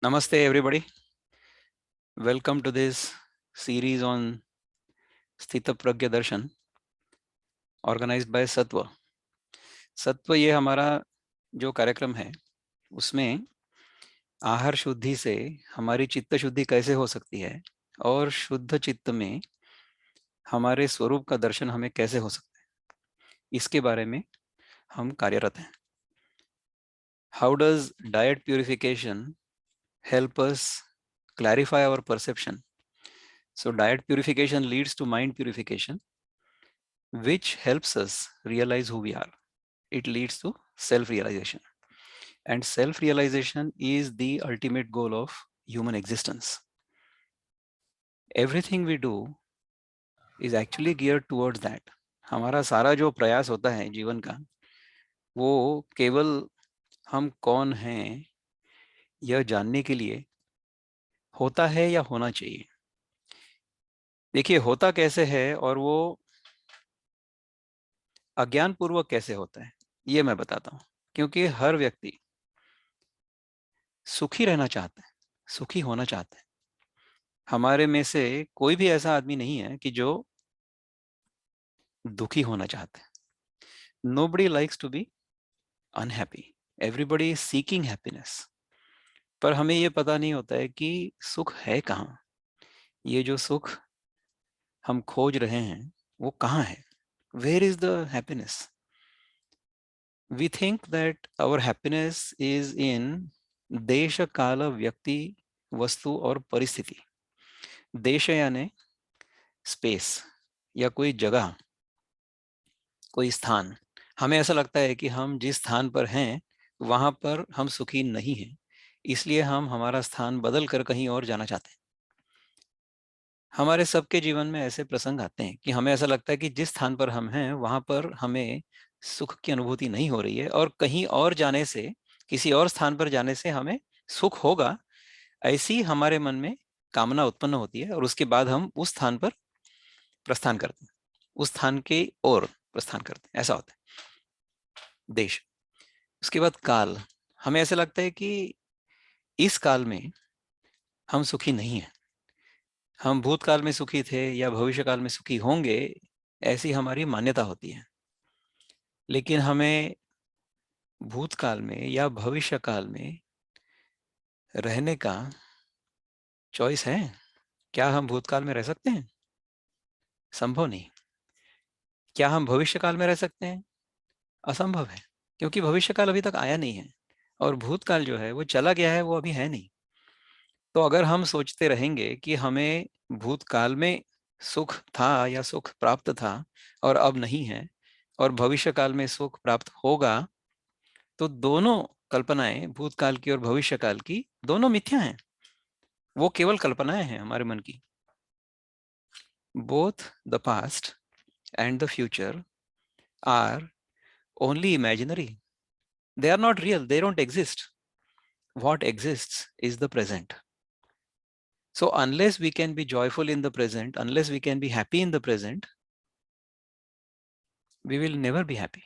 Namaste, everybody. Welcome to this series on Sthita Pragya Darshan, organized by Sattva. सत्व ये हमारा जो कार्यक्रम है उसमें आहार शुद्धि से हमारी चित्त शुद्धि कैसे हो सकती है और शुद्ध चित्त में हमारे स्वरूप का दर्शन हमें कैसे हो सकता है, इसके बारे में हम कार्यरत हैं. How does diet purification help us clarify our perception? So diet purification leads to mind purification, which helps us realize who we are. It leads to self-realization. And self-realization is the ultimate goal of human existence. Everything we do is actually geared towards that. हमारा सारा जो प्रयास होता है जीवन का, वो केवल हम कौन हैं यह जानने के लिए होता है या होना चाहिए. देखिए, होता कैसे है और वो अज्ञान पूर्वक कैसे होता है, ये मैं बताता हूँ. क्योंकि हर व्यक्ति सुखी रहना चाहता है, सुखी होना चाहता है. हमारे में से कोई भी ऐसा आदमी नहीं है कि जो दुखी होना चाहता है. Nobody likes to be unhappy. Everybody is seeking happiness. पर हमें ये पता नहीं होता है कि सुख है कहाँ. ये जो सुख हम खोज रहे हैं वो कहाँ है. Where is the happiness? We think that our happiness is in देश काल व्यक्ति वस्तु और परिस्थिति. देश यानी स्पेस या कोई जगह, कोई स्थान. हमें ऐसा लगता है कि हम जिस स्थान पर हैं वहां पर हम सुखी नहीं हैं, इसलिए हम हमारा स्थान बदल कर कहीं और जाना चाहते हैं. हमारे सबके जीवन में ऐसे प्रसंग आते हैं कि हमें ऐसा लगता है कि जिस स्थान पर हम हैं वहां पर हमें सुख की अनुभूति नहीं हो रही है और कहीं और जाने से, किसी और स्थान पर जाने से हमें सुख होगा, ऐसी हमारे मन में कामना उत्पन्न होती है और उसके बाद हम उस स्थान पर प्रस्थान करते हैं, उस स्थान के ओर प्रस्थान करते हैं. ऐसा होता है. देश. उसके बाद काल. हमें ऐसा लगता है कि इस काल में हम सुखी नहीं हैं. हम भूतकाल में सुखी थे या भविष्य काल में सुखी होंगे, ऐसी हमारी मान्यता होती है. लेकिन हमें भूतकाल में या भविष्य काल में रहने का चॉइस है. क्या हम भूतकाल में रह सकते हैं? संभव नहीं. क्या हम भविष्य काल में रह सकते हैं? असंभव है, क्योंकि भविष्य काल अभी तक आया नहीं है और भूतकाल जो है वो चला गया है, वो अभी है नहीं. तो अगर हम सोचते रहेंगे कि हमें भूतकाल में सुख था या सुख प्राप्त था और अब नहीं है और भविष्य काल में सुख प्राप्त होगा, तो दोनों कल्पनाएं, भूतकाल की और भविष्य काल की, दोनों मिथ्या हैं. वो केवल कल्पनाएं हैं हमारे मन की. Both the past and the future are only imaginary. They are not real. They don't exist. What exists is the present. So unless we can be joyful in the present, unless we can be happy in the present, we will never be happy.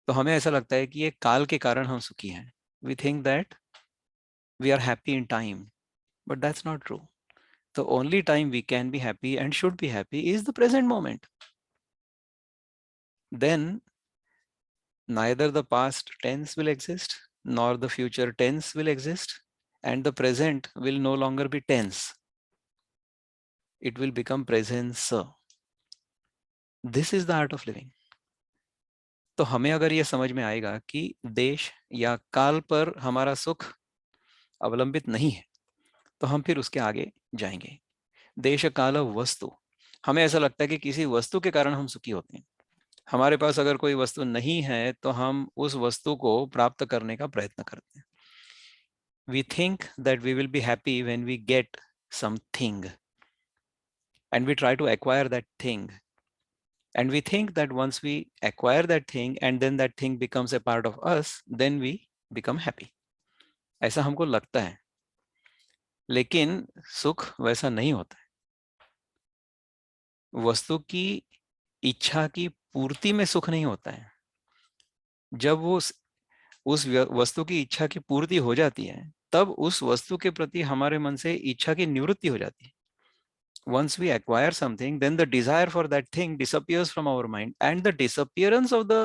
तो हमें ऐसा लगता है कि ये काल के कारण हम सुखी हैं. We think that we are happy in time, but that's not true. The only time we can be happy and should be happy is the present moment. Then neither the past tense will exist, nor the future tense will exist, and the present will no longer be tense. It will become presence. This is the art of living. तो हमें अगर ये समझ में आएगा कि देश या काल पर हमारा सुख अवलंबित नहीं है, तो हम फिर उसके आगे जाएंगे. देश काल वस्तु. हमें ऐसा लगता है कि किसी वस्तु के कारण हम सुखी होते हैं. हमारे पास अगर कोई वस्तु नहीं है तो हम उस वस्तु को प्राप्त करने का प्रयत्न करते हैं. We think that we will be happy when we get something and we try to acquire that thing. And we think that once we acquire that thing and then that thing becomes a part of us, then we become happy. ऐसा हमको लगता है. लेकिन सुख वैसा नहीं होता है. वस्तु की इच्छा की पूर्ति में सुख नहीं होता है. जब वो उस वस्तु की इच्छा की पूर्ति हो जाती है, तब उस वस्तु के प्रति हमारे मन से इच्छा की निवृत्ति हो जाती है. Once we acquire something, then the desire for that thing disappears from our mind, and the disappearance of the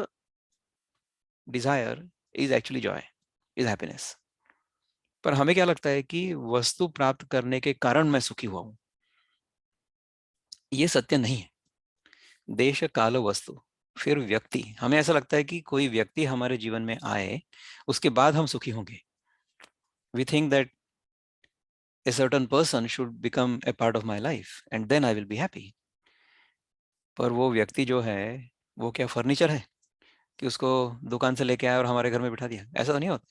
desire is actually joy, is happiness. पर हमें क्या लगता है कि वस्तु प्राप्त करने के कारण मैं सुखी हुआ हूं. ये सत्य नहीं है. देश काल वस्तु फिर व्यक्ति, हमें ऐसा लगता है कि कोई व्यक्ति हमारे जीवन में आए, उसके बाद हम सुखी होंगे. We think that a certain person should become a part of my life and then I will be happy. पर वो व्यक्ति जो है वो क्या फर्नीचर है कि उसको दुकान से लेके आया और हमारे घर में बिठा दिया? ऐसा तो नहीं होता.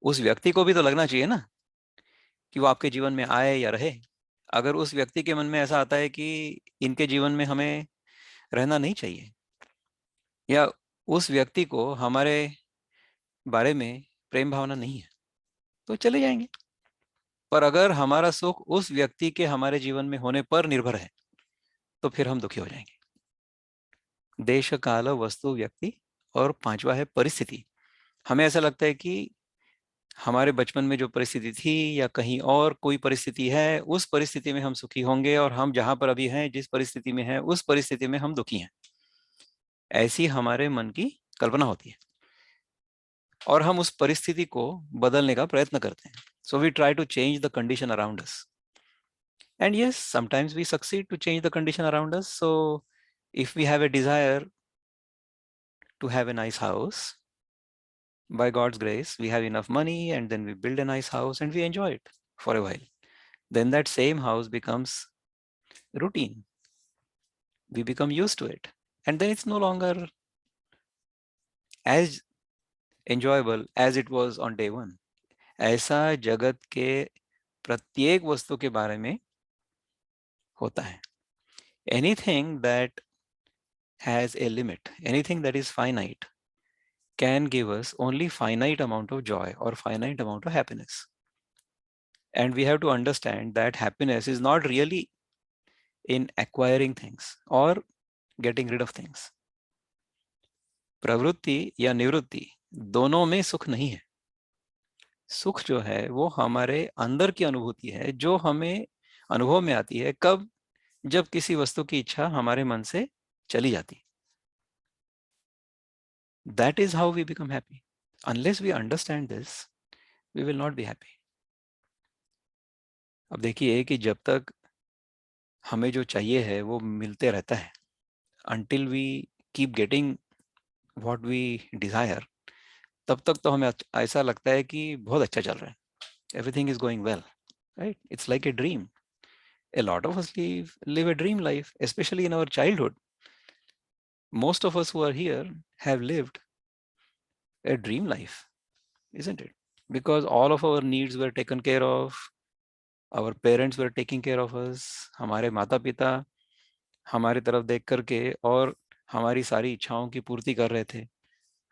उस व्यक्ति को भी तो लगना चाहिए ना कि वो आपके जीवन में आए या रहे. अगर उस व्यक्ति के मन में ऐसा आता है कि इनके जीवन में हमें रहना नहीं चाहिए, या उस व्यक्ति को हमारे बारे में प्रेम भावना नहीं है, तो चले जाएंगे. पर अगर हमारा सुख उस व्यक्ति के हमारे जीवन में होने पर निर्भर है, तो फिर हम दुखी हो जाएंगे. देश काल वस्तु व्यक्ति, और पांचवा है परिस्थिति. हमें ऐसा लगता है कि हमारे बचपन में जो परिस्थिति थी या कहीं और कोई परिस्थिति है, उस परिस्थिति में हम सुखी होंगे, और हम जहां पर अभी हैं, जिस परिस्थिति में हैं, उस परिस्थिति में हम दुखी हैं. ऐसी हमारे मन की कल्पना होती है और हम उस परिस्थिति को बदलने का प्रयत्न करते हैं. So we try to change the condition around us, and yes, sometimes we succeed to change the condition around us. So if we have a desire to have a nice house, by God's grace we have enough money, and then we build a nice house and we enjoy it for a while. Then that same house becomes routine. We become used to it, and then it's no longer as enjoyable as it was on day one. ऐसा जगत के प्रत्येक वस्तु के बारे में होता है. Anything that has a limit, anything that is finite, can give us only finite amount of joy or finite amount of happiness. And we have to understand that happiness is not really in acquiring things or getting rid of things. प्रवृत्ति या निवृत्ति दोनों में सुख नहीं है. सुख जो है वो हमारे अंदर की अनुभूति है, जो हमें अनुभव में आती है कब? जब किसी वस्तु की इच्छा हमारे मन से चली जाती. That is how we become happy. Unless we understand this, we will not be happy. अब देखिए कि जब तक हमें जो चाहिए है वो मिलते रहता है, until we keep getting what we desire, तब तक तो हमें ऐसा लगता है कि बहुत अच्छा चल रहा है. Everything is going well, right? It's like a dream. A lot of us live a dream life, especially in our childhood. Most of us who are here have lived a dream life, isn't it? Because all of our needs were taken care of. Our parents were taking care of us. हमारे माता पिता हमारी तरफ देख करके और हमारी सारी इच्छाओं की पूर्ति कर रहे थे.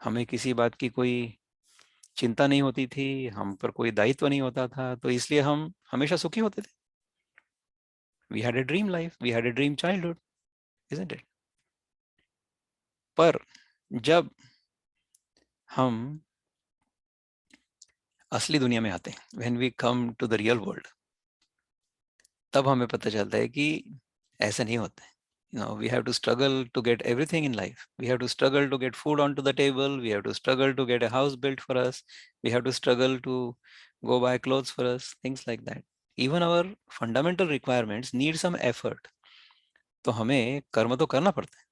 हमें किसी बात की कोई चिंता नहीं होती थी, हम पर कोई दायित्व नहीं होता था, तो इसलिए हम हमेशा सुखी होते थे. We had a dream life, we had a dream childhood, isn't it? पर जब हम असली दुनिया में आते हैं, when we come to the real world, तब हमें पता चलता है कि ऐसा नहीं होता है. We have to struggle to get everything in life. We have to struggle to get food onto the table. We have to struggle to get a house built for us. We have to struggle to go buy clothes for us, things like that. Even our fundamental requirements need some effort. तो हमें कर्म तो करना पड़ता है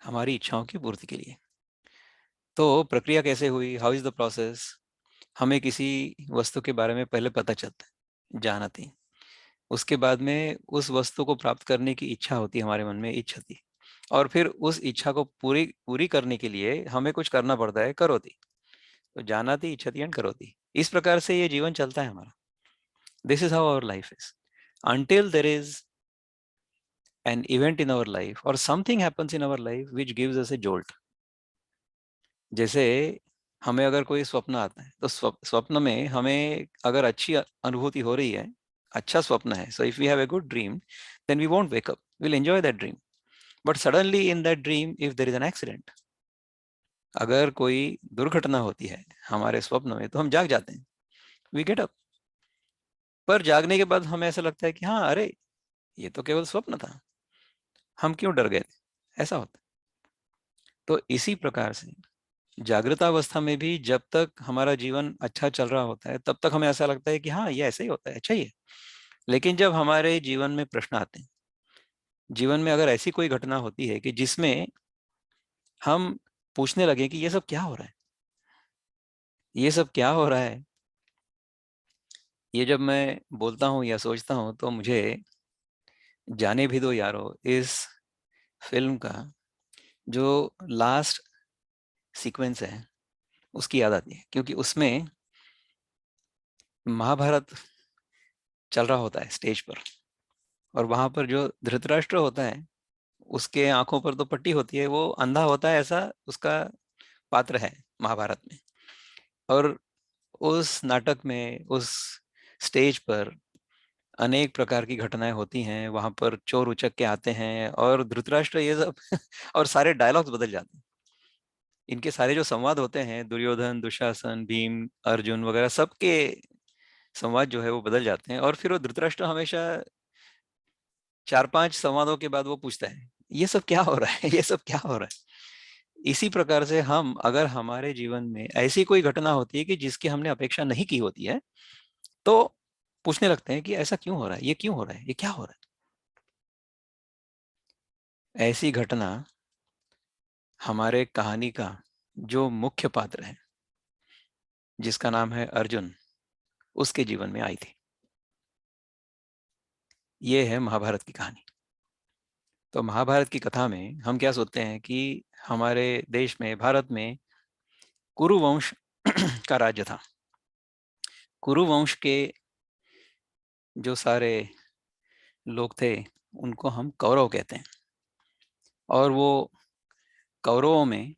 हमारी इच्छाओं की पूर्ति के लिए. तो प्रक्रिया कैसे हुई? How is the process? हमें किसी वस्तु के बारे में पहले पता चलता है, जानते हैं. उसके बाद में उस वस्तु को प्राप्त करने की इच्छा होती है हमारे मन में, इच्छा थी. और फिर उस इच्छा को पूरी पूरी करने के लिए हमें कुछ करना पड़ता है, करोति. तो जानाति इच्छति एंड करोति. इस प्रकार से ये जीवन चलता है हमारा. This is how our life is, until there is an event in our life or something happens in our life which gives us a jolt. जैसे हमें अगर कोई स्वप्न आता है, तो स्वप्न में हमें अगर अच्छी अनुभूति हो रही है, अच्छा स्वप्न है, so if we have a good dream, then we won't wake up, we'll enjoy that dream. But suddenly in that dream, if there is an accident, अगर कोई दुर्घटना होती है हमारे स्वप्न में तो हम जाग जाते हैं, वी गेट अप। पर जागने के बाद हमें ऐसा लगता है कि हाँ, अरे ये तो केवल स्वप्न था, हम क्यों डर गए थे, ऐसा होता है। तो इसी प्रकार से जागृतावस्था में भी जब तक हमारा जीवन अच्छा चल रहा होता है तब तक हमें ऐसा लगता है कि हाँ, ये ऐसे ही होता है, अच्छा ही है। लेकिन जब हमारे जीवन में प्रश्न आते हैं, जीवन में अगर ऐसी कोई घटना होती है कि जिसमें हम पूछने लगे कि ये सब क्या हो रहा है, ये सब क्या हो रहा है, ये जब मैं बोलता हूँ या सोचता हूँ तो मुझे जाने भी दो यारो इस फिल्म का जो लास्ट सीक्वेंस है उसकी याद आती है, क्योंकि उसमें महाभारत चल रहा होता है स्टेज पर, और वहां पर जो धृतराष्ट्र होता है उसके आंखों पर तो पट्टी होती है, वो अंधा होता है, ऐसा उसका पात्र है महाभारत में। और उस नाटक में, उस स्टेज पर अनेक प्रकार की घटनाएं होती हैं, वहां पर चोर उचक के आते हैं और धृतराष्ट्र ये सब और सारे डायलॉग्स बदल जाते हैं। इनके सारे जो संवाद होते हैं, दुर्योधन, दुशासन, भीम, अर्जुन वगैरह सबके संवाद जो है वो बदल जाते हैं, और फिर वो धृतराष्ट्र हमेशा 4-5 संवादों के बाद वो पूछता है ये सब क्या हो रहा है, ये सब क्या हो रहा है। इसी प्रकार से हम, अगर हमारे जीवन में ऐसी कोई घटना होती है कि जिसकी हमने अपेक्षा नहीं की होती है, तो पूछने लगते हैं कि ऐसा क्यों हो रहा है, ये क्यों हो रहा है, ये क्या हो रहा है। ऐसी घटना हमारे कहानी का जो मुख्य पात्र है, जिसका नाम है अर्जुन, उसके जीवन में आई थी। ये है महाभारत की कहानी। तो महाभारत की कथा में हम क्या सोचते हैं कि हमारे देश में, भारत में कुरु वंश का राज्य था। कुरु वंश के जो सारे लोग थे उनको हम कौरव कहते हैं। और वो कौरवों में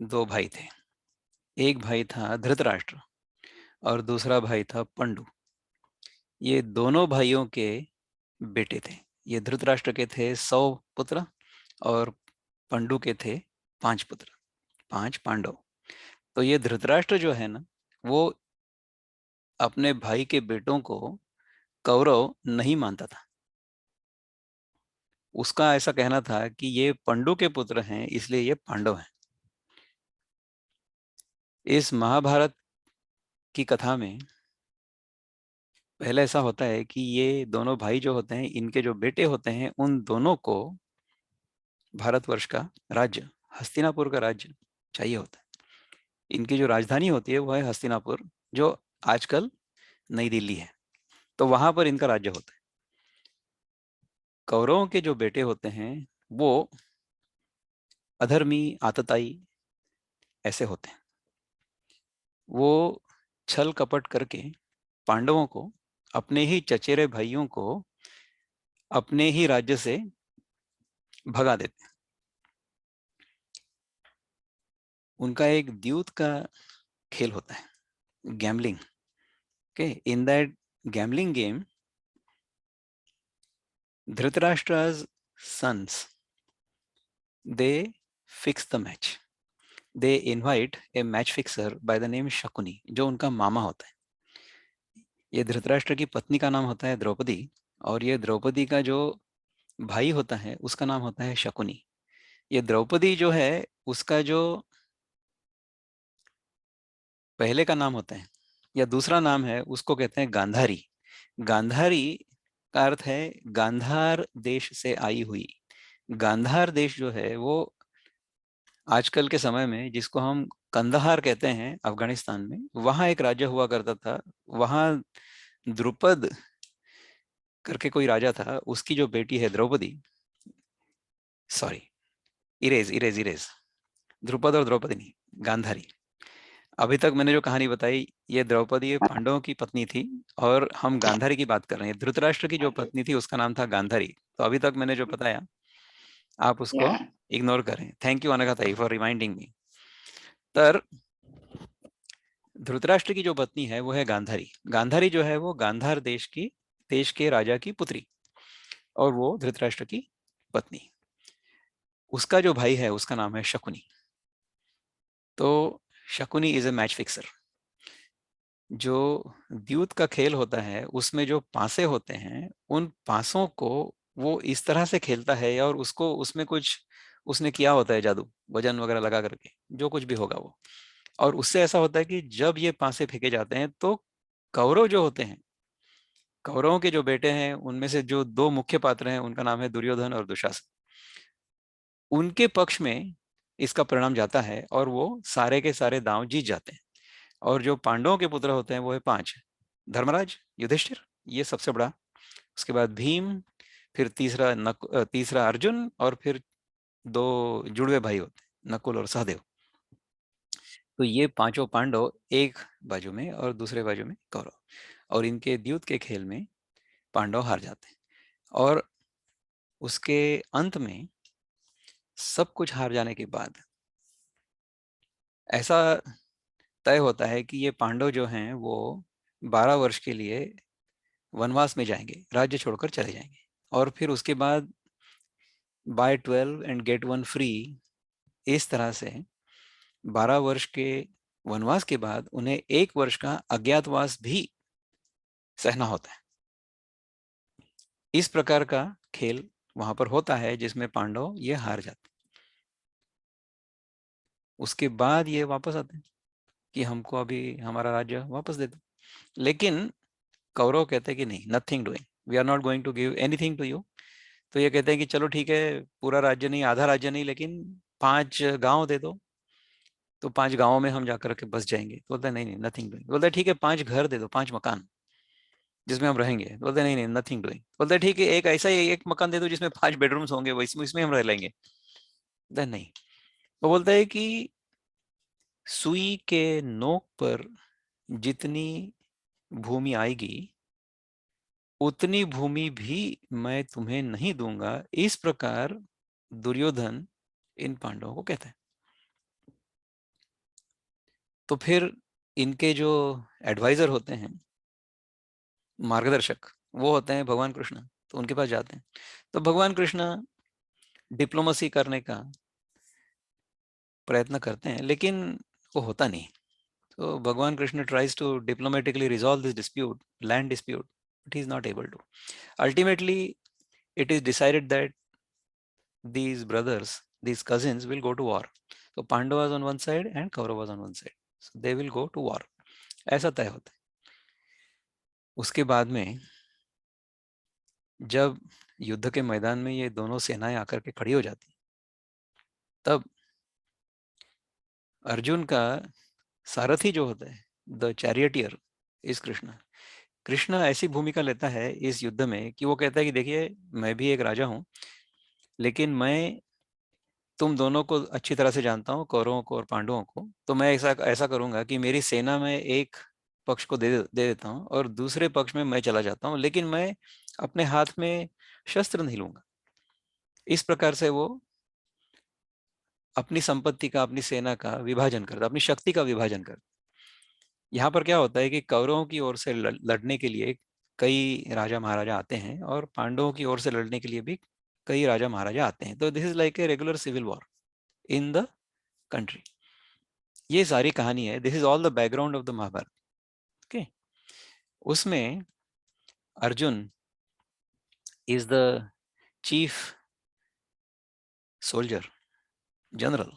दो भाई थे। एक भाई था धृतराष्ट्र और दूसरा भाई था पंडु। ये दोनों भाइयों के बेटे थे। ये धृतराष्ट्र के थे 100 पुत्र और पंडु के थे 5 पुत्र, 5 पांडव। तो ये धृतराष्ट्र जो है ना, वो अपने भाई के बेटों को कौरव नहीं मानता था। उसका ऐसा कहना था कि ये पंडु के पुत्र हैं इसलिए ये पांडव हैं। इस महाभारत की कथा में पहले ऐसा होता है कि ये दोनों भाई जो होते हैं, इनके जो बेटे होते हैं, उन दोनों को भारतवर्ष का राज्य, हस्तिनापुर का राज्य चाहिए होता है। इनकी जो राजधानी होती है वो है हस्तिनापुर, जो आजकल नई दिल्ली है। तो वहां पर इनका राज्य होता है। कौरवों के जो बेटे होते हैं वो अधर्मी, आतताई ऐसे होते हैं। वो छल कपट करके पांडवों को, अपने ही चचेरे भाइयों को अपने ही राज्य से भगा देते हैं। उनका एक द्यूत का खेल होता है, gambling. Okay, in that gambling game Dhritarashtra's sons, they fix the match. They invite a match fixer by the name Shakuni, जो उनका मामा होता है। ये धृतराष्ट्र की पत्नी का नाम होता है द्रौपदी, और ये द्रौपदी का जो भाई होता है उसका नाम होता है शकुनी। ये द्रौपदी जो है उसका जो पहले का नाम होता है या दूसरा नाम है उसको कहते हैं गांधारी। गांधारी का अर्थ है गांधार देश से आई हुई। गांधार देश जो है वो आजकल के समय में जिसको हम कंदहार कहते हैं अफगानिस्तान में, वहां एक राज्य हुआ करता था। वहां द्रुपद करके कोई राजा था, उसकी जो बेटी है Draupadi, sorry, erase erase erase, Drupad और द्रौपदी नहीं, गांधारी। अभी तक मैंने जो कहानी बताई ये द्रौपदी ये पांडवों की पत्नी थी, और हम गांधारी की बात कर रहे हैं। धृतराष्ट्र की जो पत्नी थी उसका नाम था गांधारी। तो अभी तक मैंने जो बताया आप उसको इग्नोर करें। थैंक यू अनघा ताई फॉर रिमाइंडिंग मी। तर धृतराष्ट्र की जो पत्नी है वो है गांधारी। गांधारी जो है वो गांधार देश के राजा की पुत्री, और वो धृतराष्ट्र की पत्नी। उसका जो भाई है उसका नाम है शकुनी। तो Shakuni is a match fixer. जो द्यूत का खेल होता है उसमें जो पासे होते हैं, उन पासों को वो इस तरह से खेलता है, और उसको उसमें कुछ उसने किया होता है जादू, वजन वगैरह लगा करके, जो कुछ भी होगा वो। और उससे ऐसा होता है कि जब ये पासे फेंके जाते हैं तो कौरव जो होते हैं, कौरवों के जो बेटे हैं, उनमें से जो दो मुख्य पात्र हैं, उनका नाम है दुर्योधन और दुशासन, उनके पक्ष में इसका परिणाम जाता है और वो सारे के सारे दांव जीत जाते हैं। और जो पांडवों के पुत्र होते हैं वो है पांच: धर्मराज, युधिष्ठिर, ये सबसे बड़ा, उसके बाद भीम, फिर तीसरा अर्जुन, और फिर दो जुड़वे भाई होते हैं, नकुल और सहदेव। तो ये पांचों पांडव एक बाजू में और दूसरे बाजू में कौरव, और इनके द्यूत के खेल में पांडव हार जाते हैं। और उसके अंत में सब कुछ हार जाने के बाद ऐसा तय होता है कि ये पांडव जो हैं वो 12 वर्ष के लिए वनवास में जाएंगे, राज्य छोड़कर चले जाएंगे। और फिर उसके बाद buy 12 and get one free, इस तरह से 12 वर्ष के वनवास के बाद उन्हें 1 वर्ष का अज्ञातवास भी सहना होता है। इस प्रकार का खेल वहां पर होता है जिसमें पांडव ये हार जाते हैं। उसके बाद ये वापस आते हैं कि हमको अभी हमारा राज्य वापस दे दो। लेकिन कौरव कहते हैं कि नहीं, nothing doing, we are not going to give anything to you. तो ये कहते हैं कि चलो ठीक है, पूरा राज्य नहीं, आधा राज्य नहीं, लेकिन 5 गांव दे दो, तो 5 गांवों में हम जाकर के बस जाएंगे। तो बोलता है नहीं नहीं, नथिंग डूइंग। बोलता है ठीक है, 5 घर दे दो, 5 मकान जिसमें हम रहेंगे। तो बोलते हैं नहीं नहीं, नथिंग डूइंग। बोलते हैं ठीक है, एक ऐसा ही एक मकान दे दो जिसमें 5 बेडरूम्स होंगे, वो इसमें इसमें हम रह लेंगे। बोलता है नहीं। वो बोलता है कि सुई के नोक पर जितनी भूमि आएगी उतनी भूमि भी मैं तुम्हें नहीं दूंगा। इस प्रकार दुर्योधन इन पांडवों को कहता है। तो फिर इनके जो एडवाइजर होते हैं, मार्गदर्शक, वो होते हैं भगवान कृष्ण। तो उनके पास जाते हैं। तो भगवान कृष्ण डिप्लोमेसी करने का प्रयत्न करते हैं, लेकिन वो होता नहीं। तो भगवान Krishna tries to diplomatically resolve this dispute, land dispute, but he is not able to. Ultimately it is decided that these brothers, these cousins will go to war. So Pandavas on one side and Kauravas on one side. So they will go to war. ऐसा तय होता है। उसके बाद में जब युद्ध के मैदान में ये दोनों सेनाएं आकर के खड़ी हो जाती, तब अर्जुन का सारथी जो होता है, the charioteer, is Krishna. Krishna ऐसी भूमिका लेता है इस युद्ध में कि वो कहता है कि देखिए, मैं भी एक राजा हूं, लेकिन मैं तुम दोनों को अच्छी तरह से जानता हूँ, कौरवों को और पांडवों को। तो मैं ऐसा ऐसा करूंगा कि मेरी सेना में एक पक्ष को दे देता हूँ और दूसरे पक्ष में मैं चला जाता हूँ, लेकिन मैं अपने हाथ में शस्त्र नहीं लूंगा। इस प्रकार से वो अपनी संपत्ति का, अपनी सेना का विभाजन करता, अपनी शक्ति का विभाजन करता। यहाँ पर क्या होता है कि कौरवों की ओर से लड़ने के लिए कई राजा महाराजा आते हैं, और पांडवों की ओर से लड़ने के लिए भी कई राजा महाराजा आते हैं। तो this is like a regular civil war in the country. ये सारी कहानी है। This is all the background of the Mahabharata. Okay. उसमें Arjun is the chief soldier, general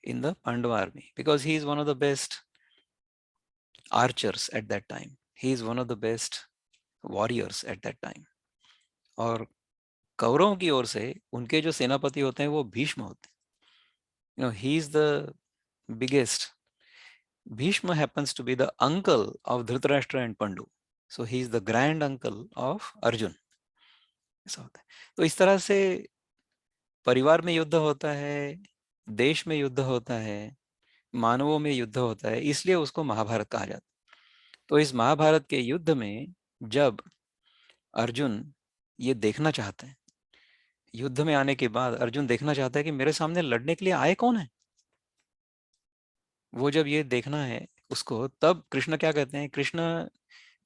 in the Pandava army, because he is one of the best archers at that time. He is one of the best warriors at that time. और कौरवों की ओर से उनके जो सेनापति होते हैं वो भीष्म होते हैं। he is the biggest. Bhishma happens to be the uncle of Dhritarashtra and Pandu. So he is the grand uncle of Arjun. ऐसा होता है। तो इस तरह से परिवार में युद्ध होता है, देश में युद्ध होता है, मानवों में युद्ध होता है, इसलिए उसको महाभारत कहा जाता है। तो इस महाभारत के युद्ध में जब अर्जुन ये देखना चाहते हैं, युद्ध में आने के बाद अर्जुन देखना चाहता है कि मेरे सामने लड़ने के लिए आए कौन है। वो जब ये देखना है उसको, तब कृष्ण क्या कहते हैं? कृष्ण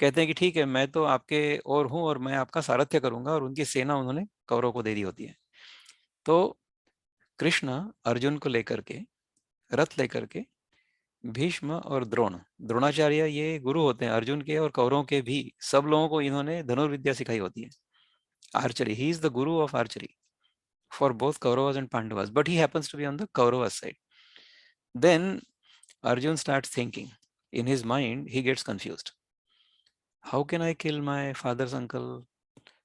कहते हैं कि ठीक है, मैं तो आपके और हूं और मैं आपका सारथ्य करूंगा, और उनकी सेना उन्होंने कौरव को दे दी होती है। तो कृष्ण अर्जुन को लेकर के, रथ लेकर के भीष्म और द्रोणाचार्य ये गुरु होते हैं अर्जुन के और कौरवों के भी। सब लोगों को इन्होंने धनुर्विद्या सिखाई होती है, archery. He is the guru of archery for both Kauravas and Pandavas, but he happens to be on the Kauravas side. Then Arjun starts thinking. In his mind, he gets confused. How can I kill my father's uncle?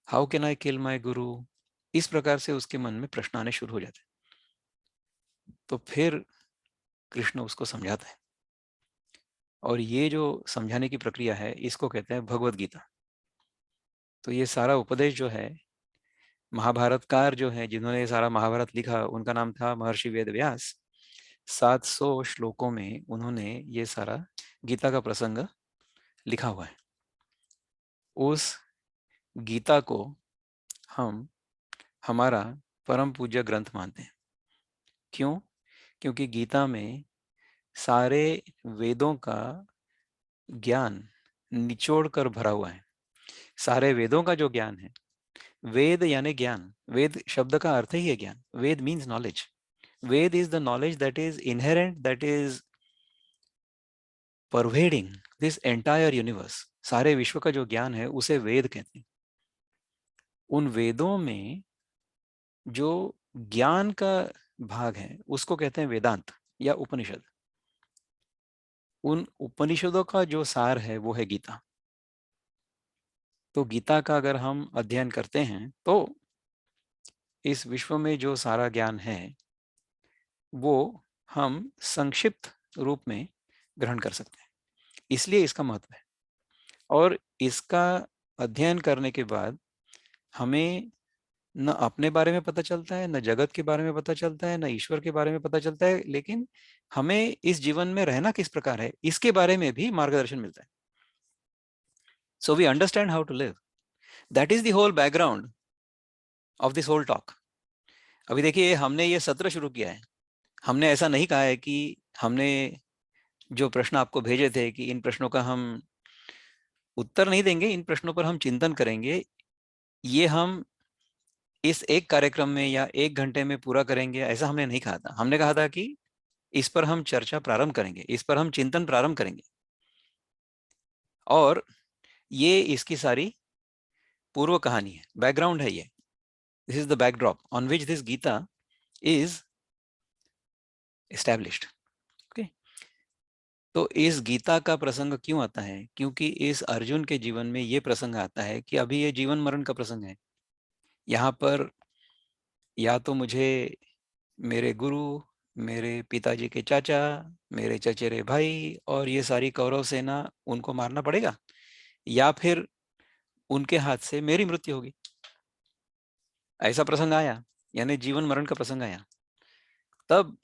How can I kill my guru? इस प्रकार से उसके मन में प्रश्न आने शुरू हो जाते हैं। तो फिर कृष्ण उसको समझाते हैं, और ये जो समझाने की प्रक्रिया है इसको कहते हैं भगवत गीता। तो ये सारा उपदेश जो है, महाभारतकार जो है जिन्होंने सारा महाभारत लिखा, उनका नाम था महर्षि वेद व्यास। 700 श्लोकों में उन्होंने ये सारा गीता का प्रसंग लिखा हुआ है। उस गीता को हम हमारा परम पूज्य ग्रंथ मानते हैं। क्यों? क्योंकि गीता में सारे वेदों का ज्ञान निचोड़ कर भरा हुआ है। सारे वेदों का जो ज्ञान है, वेद यानी ज्ञान, वेद शब्द का अर्थ ही है ज्ञान। Veda means knowledge. Veda is the knowledge that is inherent, that is pervading this entire universe. सारे विश्व का जो ज्ञान है उसे वेद कहते हैं। उन वेदों में जो ज्ञान का भाग है उसको कहते हैं वेदांत या उपनिषद। उन उपनिषदों का जो सार है वो है गीता। तो गीता का अगर हम अध्ययन करते हैं तो इस विश्व में जो सारा ज्ञान है वो हम संक्षिप्त रूप में ग्रहण कर सकते हैं। इसलिए इसका महत्व है। और इसका अध्ययन करने के बाद हमें न अपने बारे में पता चलता है, न जगत के बारे में पता चलता है, न ईश्वर के बारे में पता चलता है, लेकिन हमें इस जीवन में रहना किस प्रकार है इसके बारे में भी मार्गदर्शन मिलता है। So we understand how to live. That is the whole background of this whole talk. अभी देखिए, हमने ये सत्र शुरू किया है। हमने ऐसा नहीं कहा है कि हमने जो प्रश्न आपको भेजे थे कि इन प्रश्नों का हम उत्तर नहीं देंगे, इन प्रश्नों पर हम चिंतन करेंगे। ये हम इस एक कार्यक्रम में या 1 घंटे में पूरा करेंगे, ऐसा हमने नहीं कहा था। हमने कहा था कि इस पर हम चर्चा प्रारंभ करेंगे, इस पर हम चिंतन प्रारंभ करेंगे, और ये इसकी सारी पूर्व कहानी है, बैकग्राउंड है ये। This is the backdrop on which this Gita is established. Okay. तो इस गीता का प्रसंग क्यों आता है? क्योंकि इस अर्जुन के जीवन में ये प्रसंग आता है कि अभी ये जीवन मरण का प्रसंग है। यहाँ पर या तो मुझे मेरे गुरु, मेरे पिताजी के चाचा, मेरे चचेरे भाई और ये सारी कौरव सेना, उनको मारना पड़ेगा, या फिर उनके हाथ से मेरी मृत्यु होगी। ऐसा प्रसंग आया, यानी जीवन मरण का प्रसंग आया। तब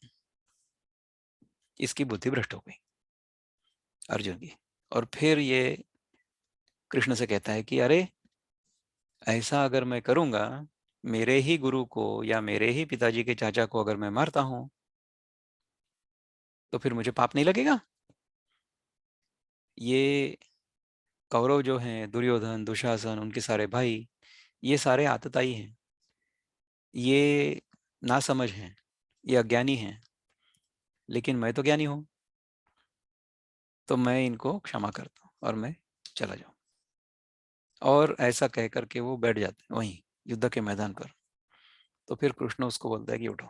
इसकी बुद्धि भ्रष्ट हो गई अर्जुन की। और फिर ये कृष्ण से कहता है कि अरे, ऐसा अगर मैं करूंगा, मेरे ही गुरु को या मेरे ही पिताजी के चाचा को अगर मैं मारता हूं तो फिर मुझे पाप नहीं लगेगा? ये कौरव जो हैं, दुर्योधन, दुशासन, उनके सारे भाई, ये सारे आतताई हैं, ये नासमझ हैं, ये अज्ञानी हैं। लेकिन मैं तो ज्ञानी हूं, तो मैं इनको क्षमा करता हूं और मैं चला जाऊं। और ऐसा कह करके वो बैठ जाते हैं वहीं युद्ध के मैदान पर। तो फिर कृष्ण उसको बोलता है कि उठो।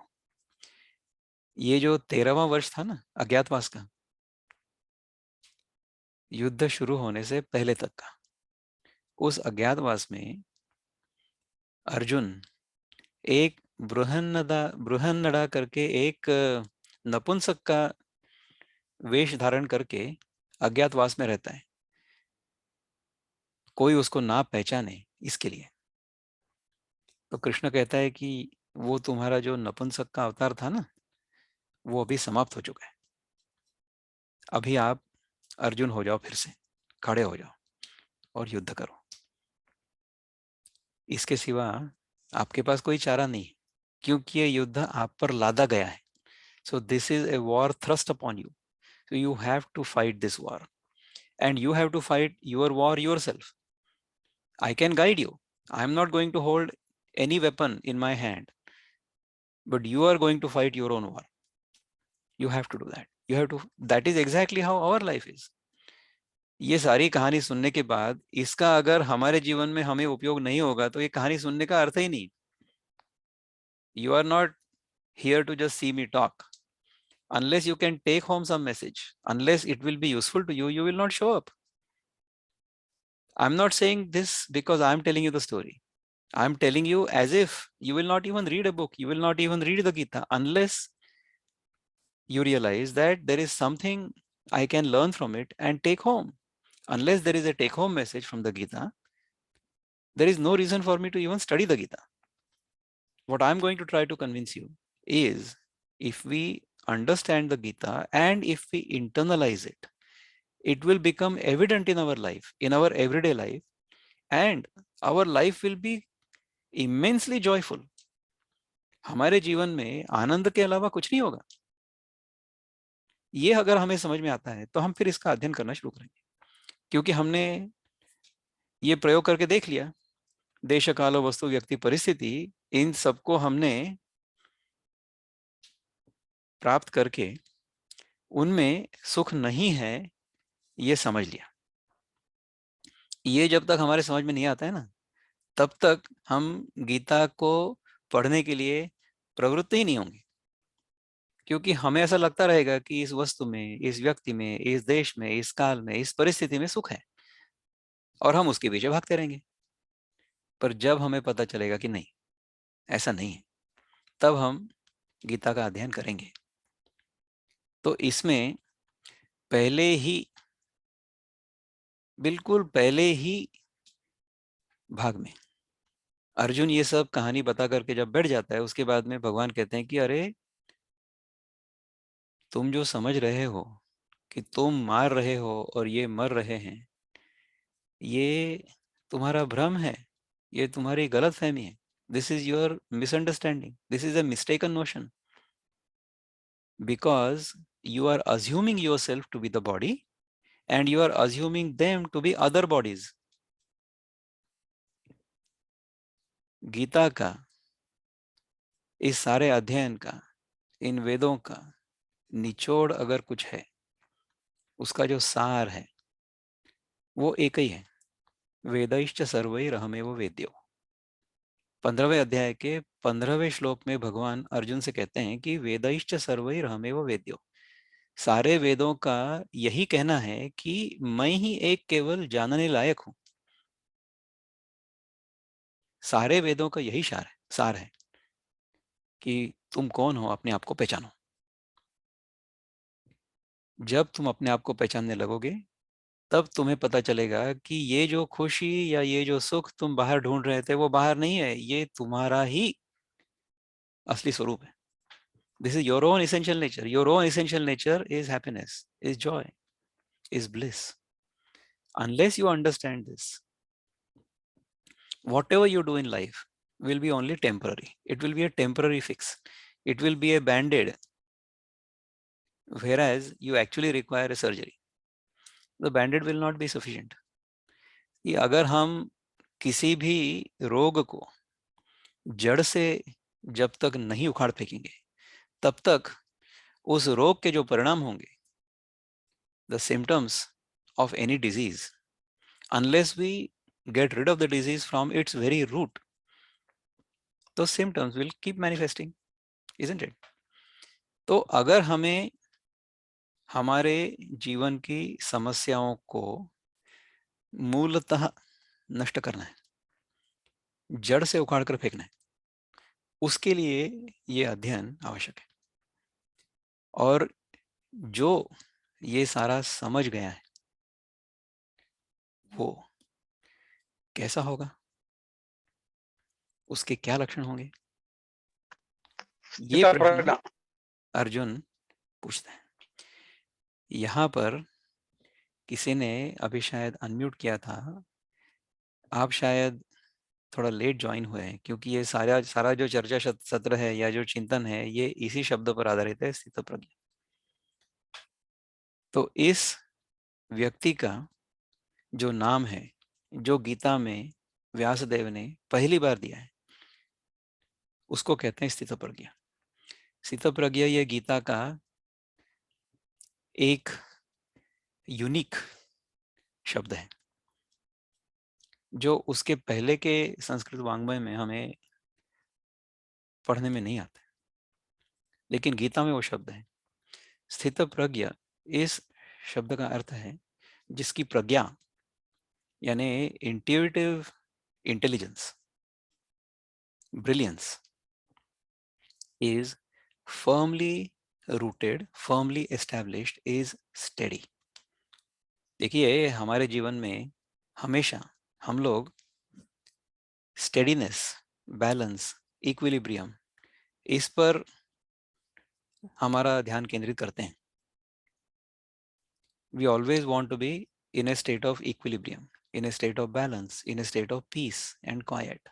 ये जो 13वां वर्ष था ना अज्ञातवास का, युद्ध शुरू होने से पहले तक का, उस अज्ञातवास में अर्जुन एक बृहन्नदा करके एक नपुंसक का वेश धारण करके अज्ञातवास में रहता है, कोई उसको ना पहचाने इसके लिए। तो कृष्ण कहता है कि वो तुम्हारा जो नपुंसक का अवतार था ना, वो अभी समाप्त हो चुका है। अभी आप अर्जुन हो जाओ, फिर से खड़े हो जाओ और युद्ध करो। इसके सिवा आपके पास कोई चारा नहीं, क्योंकि ये युद्ध आप पर लादा गया है। So this is a war thrust upon you, so you have to fight this war, and you have to fight your war yourself. I can guide you, I am not going to hold any weapon in my hand, but you are going to fight your own war. You have to do that. You have to, that is exactly how our life is. ये सारी कहानी सुनने के बाद इसका अगर हमारे जीवन में हमें उपयोग नहीं होगा तो ये कहानी सुनने का अर्थ ही नहीं. You are not here to just see me talk. Unless you can take home some message, unless it will be useful to you, you will not show up. I'm not saying this because I'm telling you the story. I'm telling you as if you will not even read a book, you will not even read the Gita unless you realize that there is something I can learn from it and take home. Unless there is a take home message from the Gita, there is no reason for me to even study the Gita. What I'm going to try to convince you is, if we understand the Gita and if we internalize it, it will become evident in our life, in our everyday life, and our life will be immensely joyful. हमारे जीवन में आनंद के अलावा कुछ नहीं होगा. ये अगर हमें समझ में आता है तो हम फिर इसका अध्ययन करना शुरू करेंगे, क्योंकि हमने ये प्रयोग करके देख लिया. देश काल वस्तु व्यक्ति परिस्थिति, इन सबको हमने प्राप्त करके उनमें सुख नहीं है ये समझ लिया. ये जब तक हमारे समझ में नहीं आता है ना, तब तक हम गीता को पढ़ने के लिए प्रवृत्त ही नहीं होंगे, क्योंकि हमें ऐसा लगता रहेगा कि इस वस्तु में, इस व्यक्ति में, इस देश में, इस काल में, इस परिस्थिति में सुख है और हम उसके पीछे भागते रहेंगे. पर जब हमें पता चलेगा कि नहीं, ऐसा नहीं है, तब हम गीता का अध्ययन करेंगे. तो इसमें पहले ही, बिल्कुल पहले ही भाग में अर्जुन ये सब कहानी बता करके जब बैठ जाता है, उसके बाद में भगवान कहते हैं कि अरे, तुम जो समझ रहे हो कि तुम मार रहे हो और ये मर रहे हैं, ये तुम्हारा भ्रम है, ये तुम्हारी गलत फहमी है. This is your misunderstanding, this is a mistaken notion, because you are assuming yourself to be the body and you are assuming them to be other bodies. Gita का, इस सारे अध्ययन का, इन वेदों का निचोड़ अगर कुछ है, उसका जो सार है वो एक ही है, वेदैश्च सर्वैरहमेव वेद्यो. 15वें अध्याय के 15वें श्लोक में भगवान अर्जुन से कहते हैं कि वेदैश्च सर्वैरहमेव वेद्यो, सारे वेदों का यही कहना है कि मैं ही एक केवल जानने लायक हूं. सारे वेदों का यही सार है कि तुम कौन हो, अपने आप को पहचानो. जब तुम अपने आप को पहचानने लगोगे, तब तुम्हें पता चलेगा कि ये जो खुशी या ये जो सुख तुम बाहर ढूंढ रहे थे, वो बाहर नहीं है, ये तुम्हारा ही असली स्वरूप है. This is your own essential nature. Your own essential nature is happiness, is Joy, is bliss. Unless you understand this, whatever you do in life will be only temporary. It will be a temporary fix. It will be a band-aid, whereas you actually require a surgery. The band-aid will not be sufficient. कि अगर हम किसी भी रोग को जड़ से जब तक नहीं उखाड़ फेंकेंगे, तब तक उस रोग के जो परिणाम होंगे, the symptoms of any disease, unless we get rid of the disease from its very root, those symptoms will keep manifesting, isn't it? तो अगर हमें हमारे जीवन की समस्याओं को मूलतः नष्ट करना है, जड़ से उखाड़ कर फेंकना है, उसके लिए ये अध्ययन आवश्यक है. और जो ये सारा समझ गया है, वो कैसा होगा, उसके क्या लक्षण होंगे, ये प्रश्न अर्जुन पूछते हैं. यहाँ पर किसी ने अभी शायद अनम्यूट किया था, आप शायद थोड़ा लेट ज्वाइन हुए हैं, क्योंकि ये सारा जो चर्चा सत्र है या जो चिंतन है, ये इसी शब्द पर आधारित है, स्थित प्रज्ञा. तो इस व्यक्ति का जो नाम है, जो गीता में व्यासदेव ने पहली बार दिया है, उसको कहते हैं स्थित प्रज्ञा. स्थित प्रज्ञा ये गीता का एक यूनिक शब्द है जो उसके पहले के संस्कृत वाङ्मय में हमें पढ़ने में नहीं आता, लेकिन गीता में वो शब्द है। स्थित प्रज्ञ, इस शब्द का अर्थ है जिसकी प्रज्ञा यानी intuitive intelligence, brilliance is firmly rooted, firmly established, is steady. देखिए हमारे जीवन में हमेशा हम लोग स्टेडीनेस, बैलेंस, इक्विलिब्रियम, इस पर हमारा ध्यान केंद्रित करते हैं। We always want to be in a state of equilibrium, in a state of balance, in a state of peace and quiet.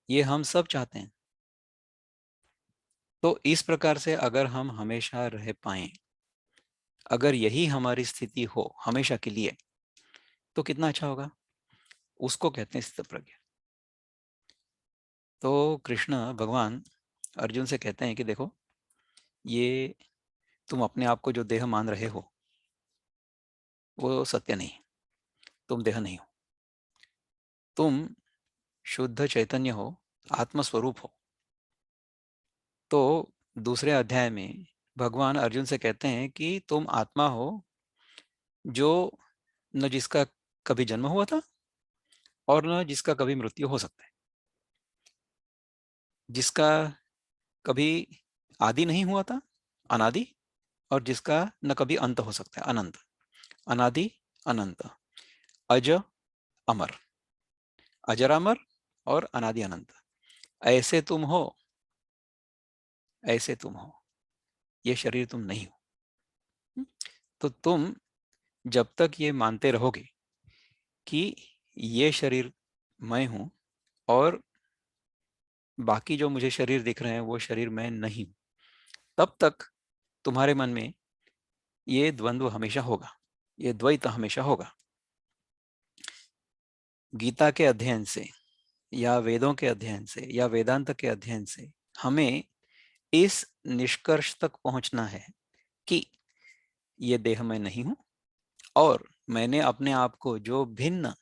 ये हम सब चाहते हैं। तो इस प्रकार से अगर हम हमेशा रह पाएं, अगर यही हमारी स्थिति हो हमेशा के लिए, तो कितना अच्छा होगा। उसको कहते हैं स्थित प्रज्ञ। तो कृष्ण भगवान अर्जुन से कहते हैं कि देखो, ये तुम अपने आप को जो देह मान रहे हो वो सत्य नहीं, तुम देह नहीं हो, तुम शुद्ध चैतन्य हो, आत्मस्वरूप हो। तो दूसरे अध्याय में भगवान अर्जुन से कहते हैं कि तुम आत्मा हो जो न जिसका कभी जन्म हुआ था और न जिसका कभी मृत्यु हो सकता है, जिसका कभी आदि नहीं हुआ था, अनादि, और जिसका न कभी अंत हो सकता है, अनंत। अनादि, अनंत, अज, अमर, अजरामर और अनादि अनंत। ऐसे तुम हो, ऐसे तुम हो, ये शरीर तुम नहीं हो। तो तुम जब तक ये मानते रहोगे कि ये शरीर मैं हूं और बाकी जो मुझे शरीर दिख रहे हैं वो शरीर मैं नहीं, तब तक तुम्हारे मन में ये द्वंद्व हमेशा होगा, ये द्वैत हमेशा होगा। गीता के अध्ययन से या वेदों के अध्ययन से या वेदांत के अध्ययन से हमें इस निष्कर्ष तक पहुंचना है कि ये देह मैं नहीं हूं और मैंने अपने आप को जो भिन्न,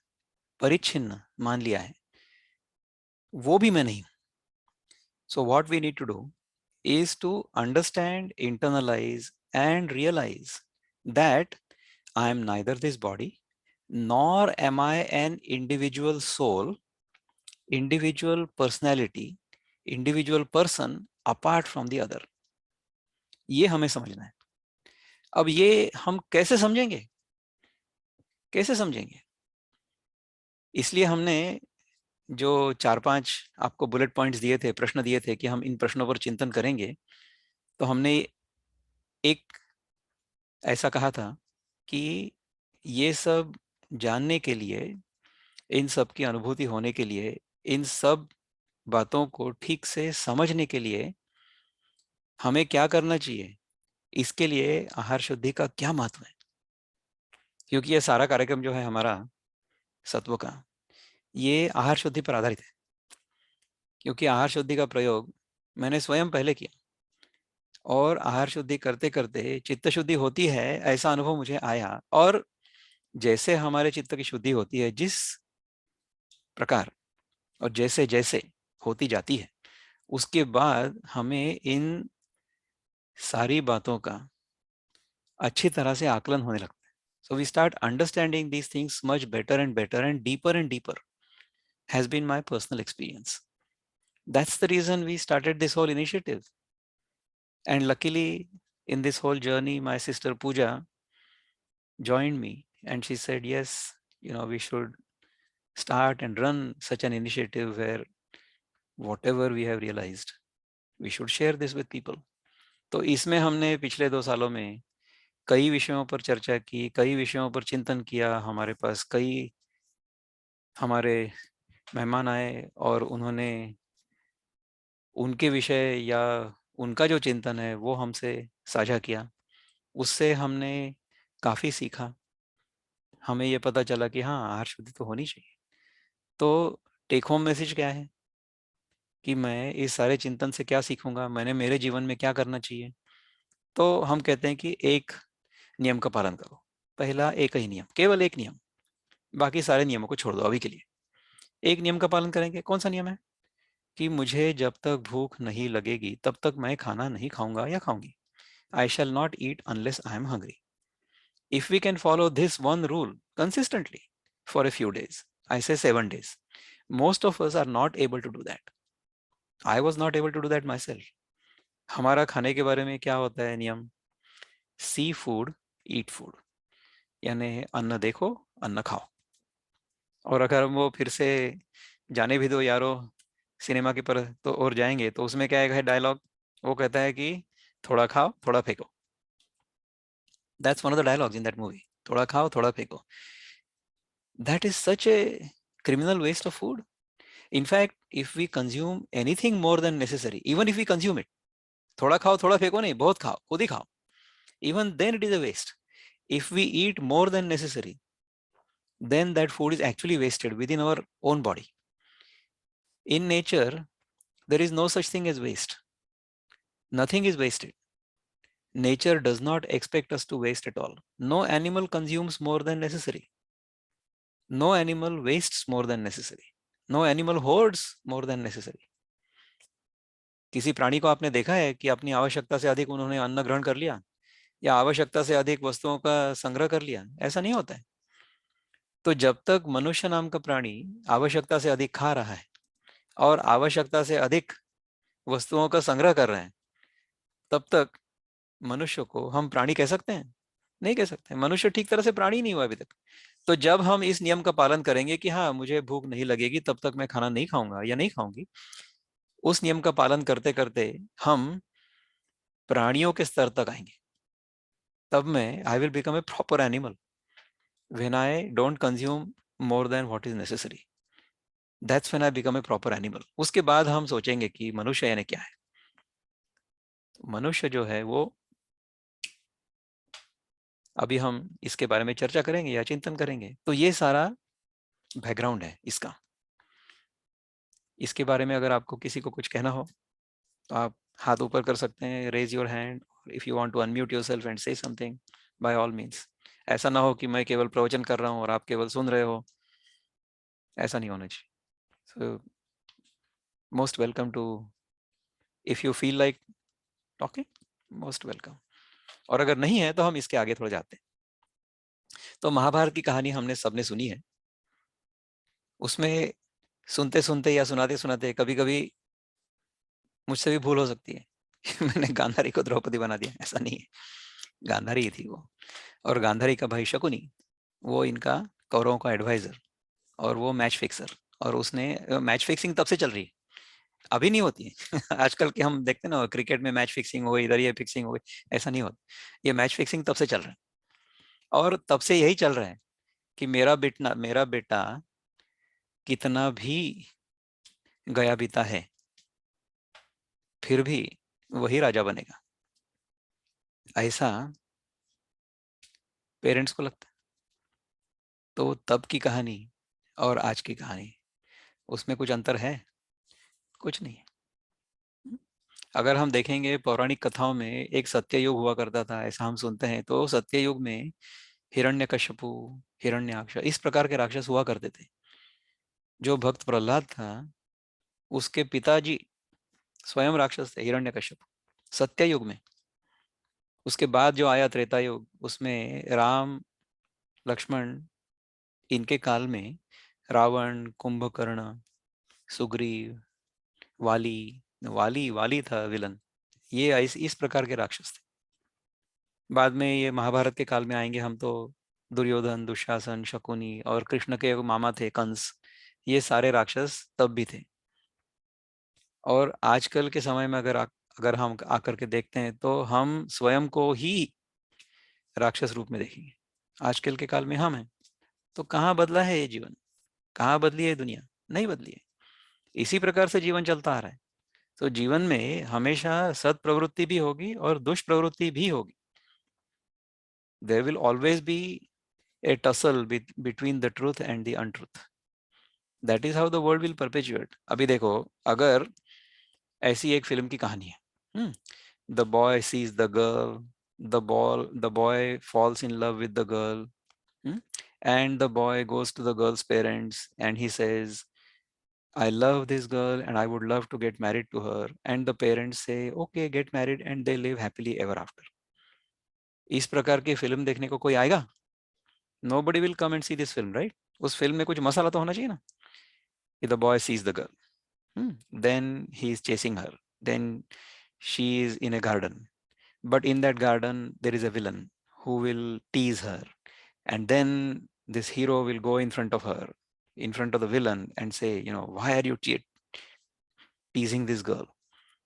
परिच्छिन्न मान लिया है वो भी मैं नहीं हूं। So what we need to do is to understand, internalize and realize that I am neither this body nor am I an individual soul, individual personality, individual person apart from the other. ये हमें समझना है। अब ये हम कैसे समझेंगे, कैसे समझेंगे? इसलिए हमने जो 4-5 आपको बुलेट पॉइंट्स दिए थे, प्रश्न दिए थे कि हम इन प्रश्नों पर चिंतन करेंगे, तो हमने एक ऐसा कहा था कि ये सब जानने के लिए, इन सब की अनुभूति होने के लिए, इन सब बातों को ठीक से समझने के लिए हमें क्या करना चाहिए, इसके लिए आहार शुद्धि का क्या महत्व है। क्योंकि ये सारा कार्यक्रम जो है हमारा सत्व का, ये आहार शुद्धि पर आधारित है। क्योंकि आहार शुद्धि का प्रयोग मैंने स्वयं पहले किया और आहार शुद्धि करते करते चित्त शुद्धि होती है ऐसा अनुभव मुझे आया। और जैसे हमारे चित्त की शुद्धि होती है, जिस प्रकार और जैसे जैसे होती जाती है, उसके बाद हमें इन सारी बातों का अच्छी तरह से आकलन होने लगता है। So we start understanding these things much better and deeper has been my personal experience. That's the reason we started this whole initiative. And luckily in this whole journey, my sister Pooja joined me and she said, yes, we should start and run such an initiative where whatever we have realized, we should share this with people. तो इसमें हमने पिछले 2 सालों में कई विषयों पर चर्चा की, कई विषयों पर चिंतन किया। हमारे पास कई हमारे मेहमान आए और उन्होंने उनके विषय या उनका जो चिंतन है वो हमसे साझा किया। उससे हमने काफ़ी सीखा। हमें ये पता चला कि हाँ, आहार शुद्धि तो होनी चाहिए। तो टेक होम मैसेज क्या है कि मैं इस सारे चिंतन से क्या सीखूंगा, मैंने मेरे जीवन में क्या करना चाहिए। तो हम कहते हैं कि एक नियम का पालन करो। पहला एक ही नियम, केवल एक नियम, बाकी सारे नियमों को छोड़ दो अभी के लिए। एक नियम का पालन करेंगे, कौन सा नियम है? कि मुझे जब तक भूख नहीं लगेगी तब तक मैं खाना नहीं खाऊंगा या खाऊंगी। I shall not eat unless I am hungry. If we can follow this one rule consistently for a few days, I say 7 days, most of us are not able to do that. I was not able to do that myself. हमारा खाने के बारे में क्या होता है नियम? Sea food eat food, यानी अन्न देखो अन्न खाओ। और अगर हम वो फिर से जाने भी दो यारो सिनेमा के पर तो और जाएंगे तो उसमें क्या है डायलॉग, वो कहता है कि थोड़ा खाओ थोड़ा फेंको। That's one of the dialogues in that movie, थोड़ा खाओ थोड़ा फेंको। That is such a criminal waste of food. In fact, if we consume anything more than necessary, even if we consume it, थोड़ा खाओ थोड़ा फेंको नहीं, बहुत खाओ खुद ही खाओ, even then it is a waste. If we eat more than necessary, then that food is actually wasted within our own body. In nature, there is no such thing as waste. Nothing is wasted. Nature does not expect us to waste at all. No animal consumes more than necessary. No animal wastes more than necessary. No animal hoards more than necessary. किसी प्राणी को आपने देखा है कि अपनी आवश्यकता से अधिक उन्होंने अन्न ग्रहण कर लिया या आवश्यकता से अधिक वस्तुओं का संग्रह कर लिया? ऐसा नहीं होता है। तो जब तक मनुष्य नाम का प्राणी आवश्यकता से अधिक खा रहा है और आवश्यकता से अधिक वस्तुओं का संग्रह कर रहे हैं, तब तक मनुष्य को हम प्राणी कह सकते हैं? नहीं कह सकते। मनुष्य ठीक तरह से प्राणी नहीं हुआ अभी तक। तो जब हम इस नियम का पालन करेंगे कि हाँ मुझे भूख नहीं लगेगी तब तक मैं खाना नहीं खाऊंगा या नहीं खाऊंगी, उस नियम का पालन करते करते हम प्राणियों के स्तर तक आएंगे। तब मैं I will become a proper animal when I don't consume more than what is necessary. That's when I become a proper animal. उसके बाद हम सोचेंगे कि मनुष्य यानी क्या है। मनुष्य जो है वो, अभी हम इसके बारे में चर्चा करेंगे या चिंतन करेंगे। तो ये सारा बैकग्राउंड है इसका। इसके बारे में अगर आपको किसी को कुछ कहना हो तो आप हाथ ऊपर कर सकते हैं, raise your hand. If you want to unmute yourself and say something, by all means. ऐसा ना हो कि मैं केवल प्रवचन कर रहा हूँ और आप केवल सुन रहे हो, ऐसा नहीं होना चाहिए। So most welcome too, if you feel like talking, most welcome. और अगर नहीं है तो हम इसके आगे थोड़ा जाते हैं। तो महाभारत की कहानी हमने सबने सुनी है। उसमें सुनते सुनते या सुनाते सुनाते कभी कभी मुझसे भी भूल हो सकती है मैंने गांधारी को द्रौपदी बना दिया, ऐसा नहीं है। गांधारी ही थी वो। और गांधारी का भाई शकुनी, वो इनका कौरवों का एडवाइजर और वो मैच फिक्सर। और उसने मैच फिक्सिंग तब से चल रही है, अभी नहीं होती है आजकल के हम देखते हैं ना क्रिकेट में मैच फिक्सिंग हो गई, इधर ये फिक्सिंग हो गई, ऐसा नहीं होता। ये मैच फिक्सिंग तब से चल रहा है। और तब से यही चल रहा है कि मेरा बेटा कितना भी गया बीता है फिर भी वही राजा बनेगा, ऐसा पेरेंट्स को लगता है। तो तब की कहानी और आज की कहानी, उसमें कुछ अंतर है? कुछ नहीं है। अगर हम देखेंगे पौराणिक कथाओं में एक सत्ययुग हुआ करता था, ऐसा हम सुनते हैं। तो सत्ययुग में हिरण्यकश्यपु, हिरण्याक्ष, इस प्रकार के राक्षस हुआ करते थे। जो भक्त प्रहलाद था उसके पिताजी स्वयं राक्षस थे, हिरण्यकश्यप, सत्ययुग में। उसके बाद जो आया त्रेता युग, उसमें राम लक्ष्मण, इनके काल में रावण, कुंभकर्ण, सुग्रीव, वाली, वाली वाली था विलन, ये इस प्रकार के राक्षस थे। बाद में ये महाभारत के काल में आएंगे हम तो दुर्योधन, दुशासन, शकुनी और कृष्ण के मामा थे कंस, ये सारे राक्षस तब भी थे। और आजकल के समय में अगर हम आकर के देखते हैं तो हम स्वयं को ही राक्षस रूप में देखेंगे। आजकल के काल में हम हैं। तो कहाँ बदला है ये जीवन? कहाँ बदली है दुनिया? नहीं बदली है। इसी प्रकार से जीवन चलता आ रहा है। तो जीवन में हमेशा सत प्रवृत्ति भी होगी और दुष्प्रवृत्ति भी होगी। There will always be a tussle between the truth and the untruth. That is how the world will perpetuate. अभी देखो, अगर ऐसी एक फिल्म की कहानी है, the boy sees the girl, the boy falls in love with the girl, and the boy goes to the girl's parents and he says, I love this girl and I would love to get married to her. And the parents say, okay, get married, and they live happily ever after. इस प्रकार की film देखने को कोई आएगा? Nobody will come and see this film, right? उस film में कुछ मसाला तो होना चाहिए ना. The boy sees the girl. Then he is chasing her. Then she is in a garden. But in that garden, there is a villain who will tease her. And then this hero will go in front of her, in front of the villain, and say, why are you teasing this girl?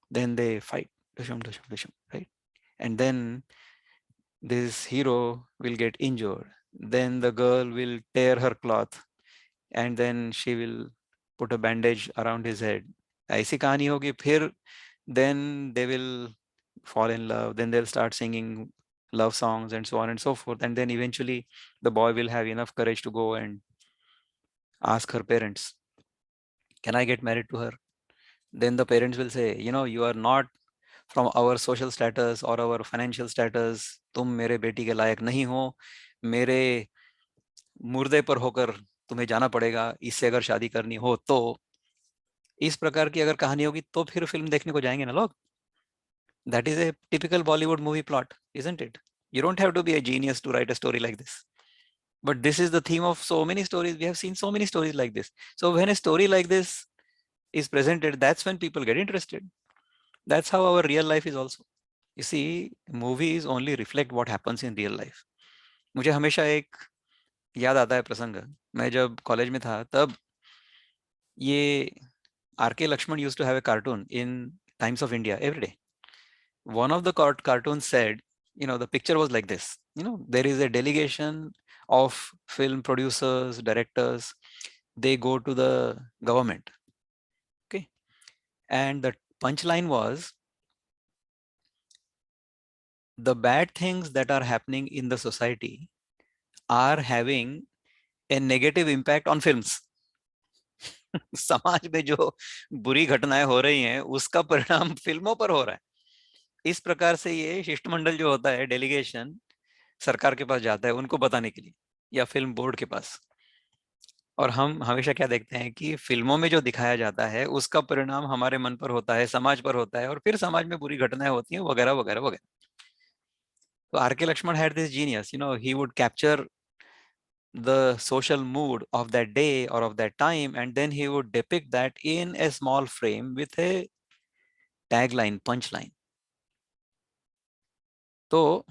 Then they fight, dushum, dushum, dushum, right? And then this hero will get injured. Then the girl will tear her cloth, and then she will put a bandage around his head. ऐसी कहानी होगी. फिर then they will fall in love. Then they'll start singing love songs and so on and so forth. And then eventually the boy will have enough courage to go and ask her parents, can I get married to her? Then the parents will say, you are not from our social status or our financial status. तुम मेरे बेटी के लायक नहीं हो. मेरे मुर्दे पर होकर तुम्हें जाना पड़ेगा. इससे अगर शादी करनी हो तो. इस प्रकार की अगर कहानी होगी तो फिर फिल्म देखने को जाएंगे ना लोग. That is a typical Bollywood movie plot, isn't it? You don't have to be a genius to write a story like this. But this is the theme of so many stories. We have seen so many stories like this. So when a story like this is presented, that's when people get interested. That's how our real life is also. You see, movies only reflect what happens in real life. मुझे हमेशा एक याद आता है प्रसंग. मैं जब college में था तब ये R.K. Lakshman used to have a cartoon in Times of India every day. One of the cartoons said, the picture was like this. There is a delegation of film producers, directors. They go to the government. Okay. And the punchline was, the bad things that are happening in the society are having a negative impact on films. समाज में जो बुरी घटनाएं हो रही हैं उसका परिणाम फिल्मों पर हो रहा है. इस प्रकार से ये शिष्टमंडल जो होता है, डेलीगेशन, सरकार के पास जाता है उनको बताने के लिए, या फिल्म बोर्ड के पास. और हम हमेशा क्या देखते हैं कि फिल्मों में जो दिखाया जाता है उसका परिणाम हमारे मन पर होता है, समाज पर होता है, और फिर समाज में बुरी घटनाएं होती हैं, वगैरह वगैरह वगैरह. तो R.K. Lakshman had this genius. He would capture the social mood of that day or of that time, and then he would depict that in a small frame with a tagline, punchline. तो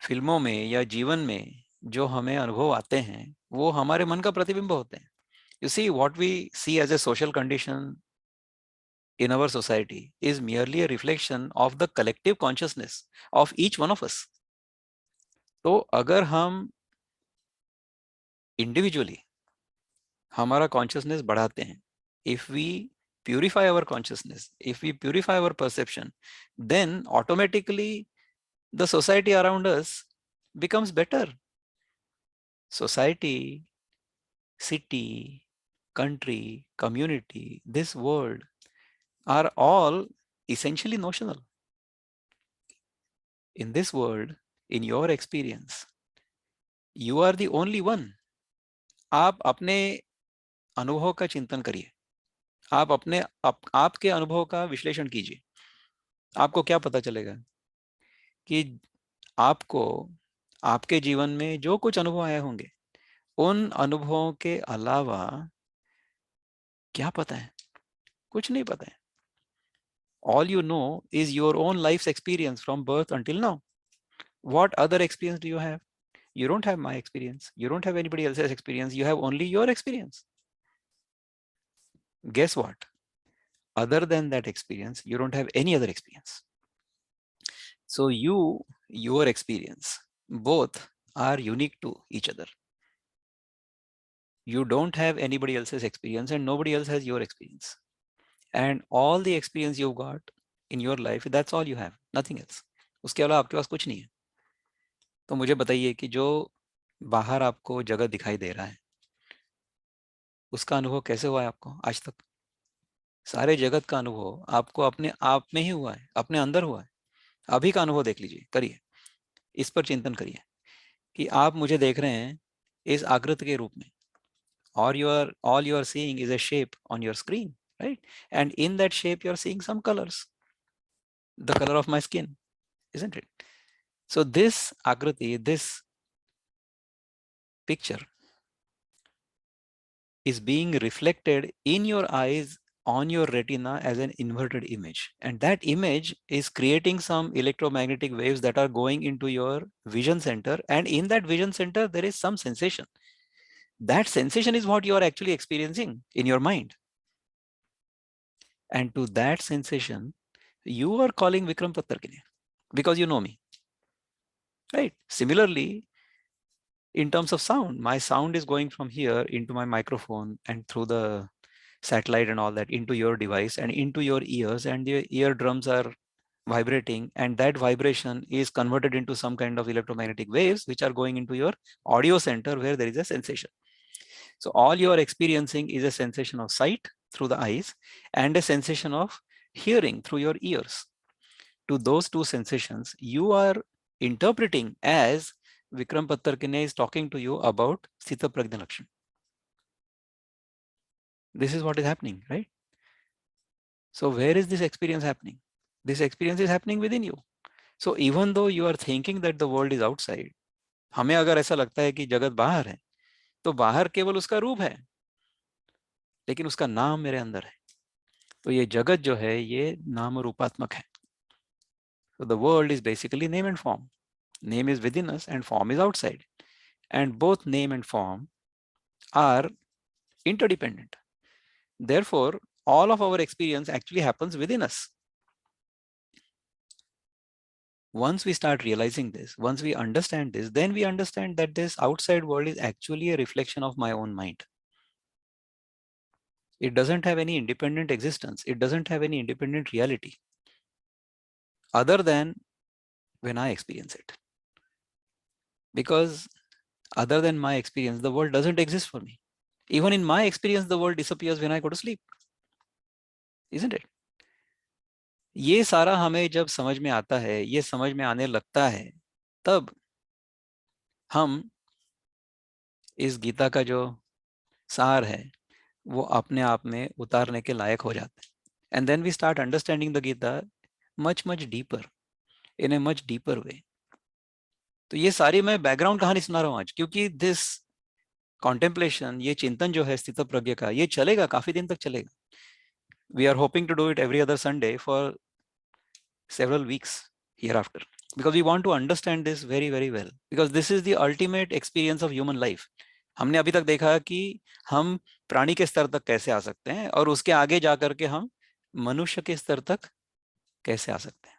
फिल्मों में या जीवन में जो हमें अनुभव आते हैं वो हमारे मन का प्रतिबिंब होते हैं. You see, what we see as a social condition in our society is merely a reflection of the collective consciousness of each one of us. तो अगर हम इंडिविजुअली हमारा कॉन्शियसनेस बढ़ाते हैं, if we purify our consciousness, if we purify our perception, then automatically the society around us becomes better. Society, city, country, community, this world are all essentially notional. In this world, in your experience, you are the only one. आप अपने अनुभव का चिंतन करिए. आप आपके अनुभव का विश्लेषण कीजिए. आपको क्या पता चलेगा कि आपको आपके जीवन में जो कुछ अनुभव आए होंगे उन अनुभवों के अलावा क्या पता है? कुछ नहीं पता है. All you know is your own life's experience from birth until now. What other experience do you have? You don't have my experience. You don't have anybody else's experience. You have only your experience. Guess what? Other than that experience, you don't have any other experience. So your experience, both are unique to each other. You don't have anybody else's experience and nobody else has your experience. And all the experience you've got in your life, that's all you have, nothing else. उसके अलावा आपके पास कुछ नहीं है. तो मुझे बताइए कि जो बाहर आपको जगह दिखाई दे रहा है उसका अनुभव कैसे हुआ है आपको आज तक? सारे जगत का अनुभव आपको अपने आप में ही हुआ है, अपने अंदर हुआ है. अभी का अनुभव देख लीजिए, करिए, इस पर चिंतन करिए कि आप मुझे देख रहे हैं इस आकृति के रूप में, or all you are seeing is a shape on your screen, right? And in that shape you are seeing some colors, the color of my skin, isn't it? So this akriti, this picture is being reflected in your eyes on your retina as an inverted image, and that image is creating some electromagnetic waves that are going into your vision center, and in that vision center there is some sensation. That sensation is what you are actually experiencing in your mind, and to that sensation you are calling Vikram Pattarkine because you know me, right? Similarly, in terms of sound, my sound is going from here into my microphone and through the satellite and all that into your device and into your ears, and the eardrums are vibrating, and that vibration is converted into some kind of electromagnetic waves which are going into your audio center where there is a sensation. So all you are experiencing is a sensation of sight through the eyes and a sensation of hearing through your ears. To those two sensations, you are interpreting as Vikram Pattarkine is talking to you about Sthita Prajna Lakshana. This is what is happening, right? So where is this experience happening? This experience is happening within you. So even though you are thinking that the world is outside, हमें अगर ऐसा लगता है कि जगत बाहर है, तो बाहर केवल उसका रूप है, लेकिन उसका नाम मेरे अंदर है. तो ये जगत जो है ये नाम रूपात्मक है. So the world is basically name and form. Name is within us and form is outside. And both name and form are interdependent. Therefore, all of our experience actually happens within us. Once we start realizing this, once we understand this, then we understand that this outside world is actually a reflection of my own mind. It doesn't have any independent existence. It doesn't have any independent reality other than when I experience it. Because other than my experience, the world doesn't exist for me. Even in my experience, the world disappears when I go to sleep. Isn't it? ये सारा हमें जब समझ में आता है, ये समझ में आने लगता है, तब हम इस गीता का जो सार है वो अपने आप में उतारने के लायक हो जाते हैं. And then we start understanding the Gita much much deeper, in a much deeper way. तो ये सारी मैं बैकग्राउंड कहानी सुना रहा हूँ आज, क्योंकि दिस कॉन्टेम्पलेशन, ये चिंतन जो है स्थित प्रज्ञ का, ये चलेगा, काफी दिन तक चलेगा. We are hoping to do it every other Sunday for several weeks hereafter, because we want to understand this very very well, because this is the ultimate experience of human life. हमने अभी तक देखा कि हम प्राणी के स्तर तक कैसे आ सकते हैं और उसके आगे जाकर के हम मनुष्य के स्तर तक कैसे आ सकते हैं.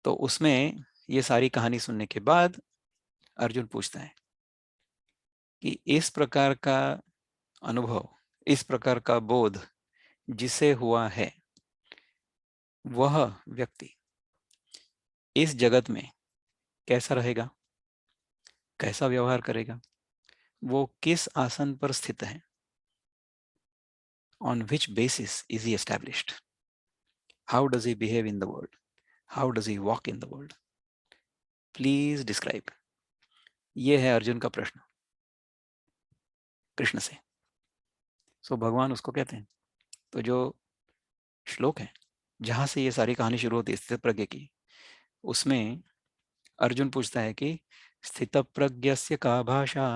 तो उसमें ये सारी कहानी सुनने के बाद अर्जुन पूछता है कि इस प्रकार का अनुभव, इस प्रकार का बोध जिसे हुआ है, वह व्यक्ति इस जगत में कैसा रहेगा, कैसा व्यवहार करेगा, वो किस आसन पर स्थित है, on which basis is he established, how does he behave in the world, how does he walk in the world, please describe. ये है अर्जुन का प्रश्न कृष्ण से. सो भगवान उसको कहते हैं. तो जो श्लोक है जहां से ये सारी कहानी शुरू होती है स्थित प्रज्ञ की, उसमें अर्जुन पूछता है कि स्थित प्रज्ञस्य का भाषा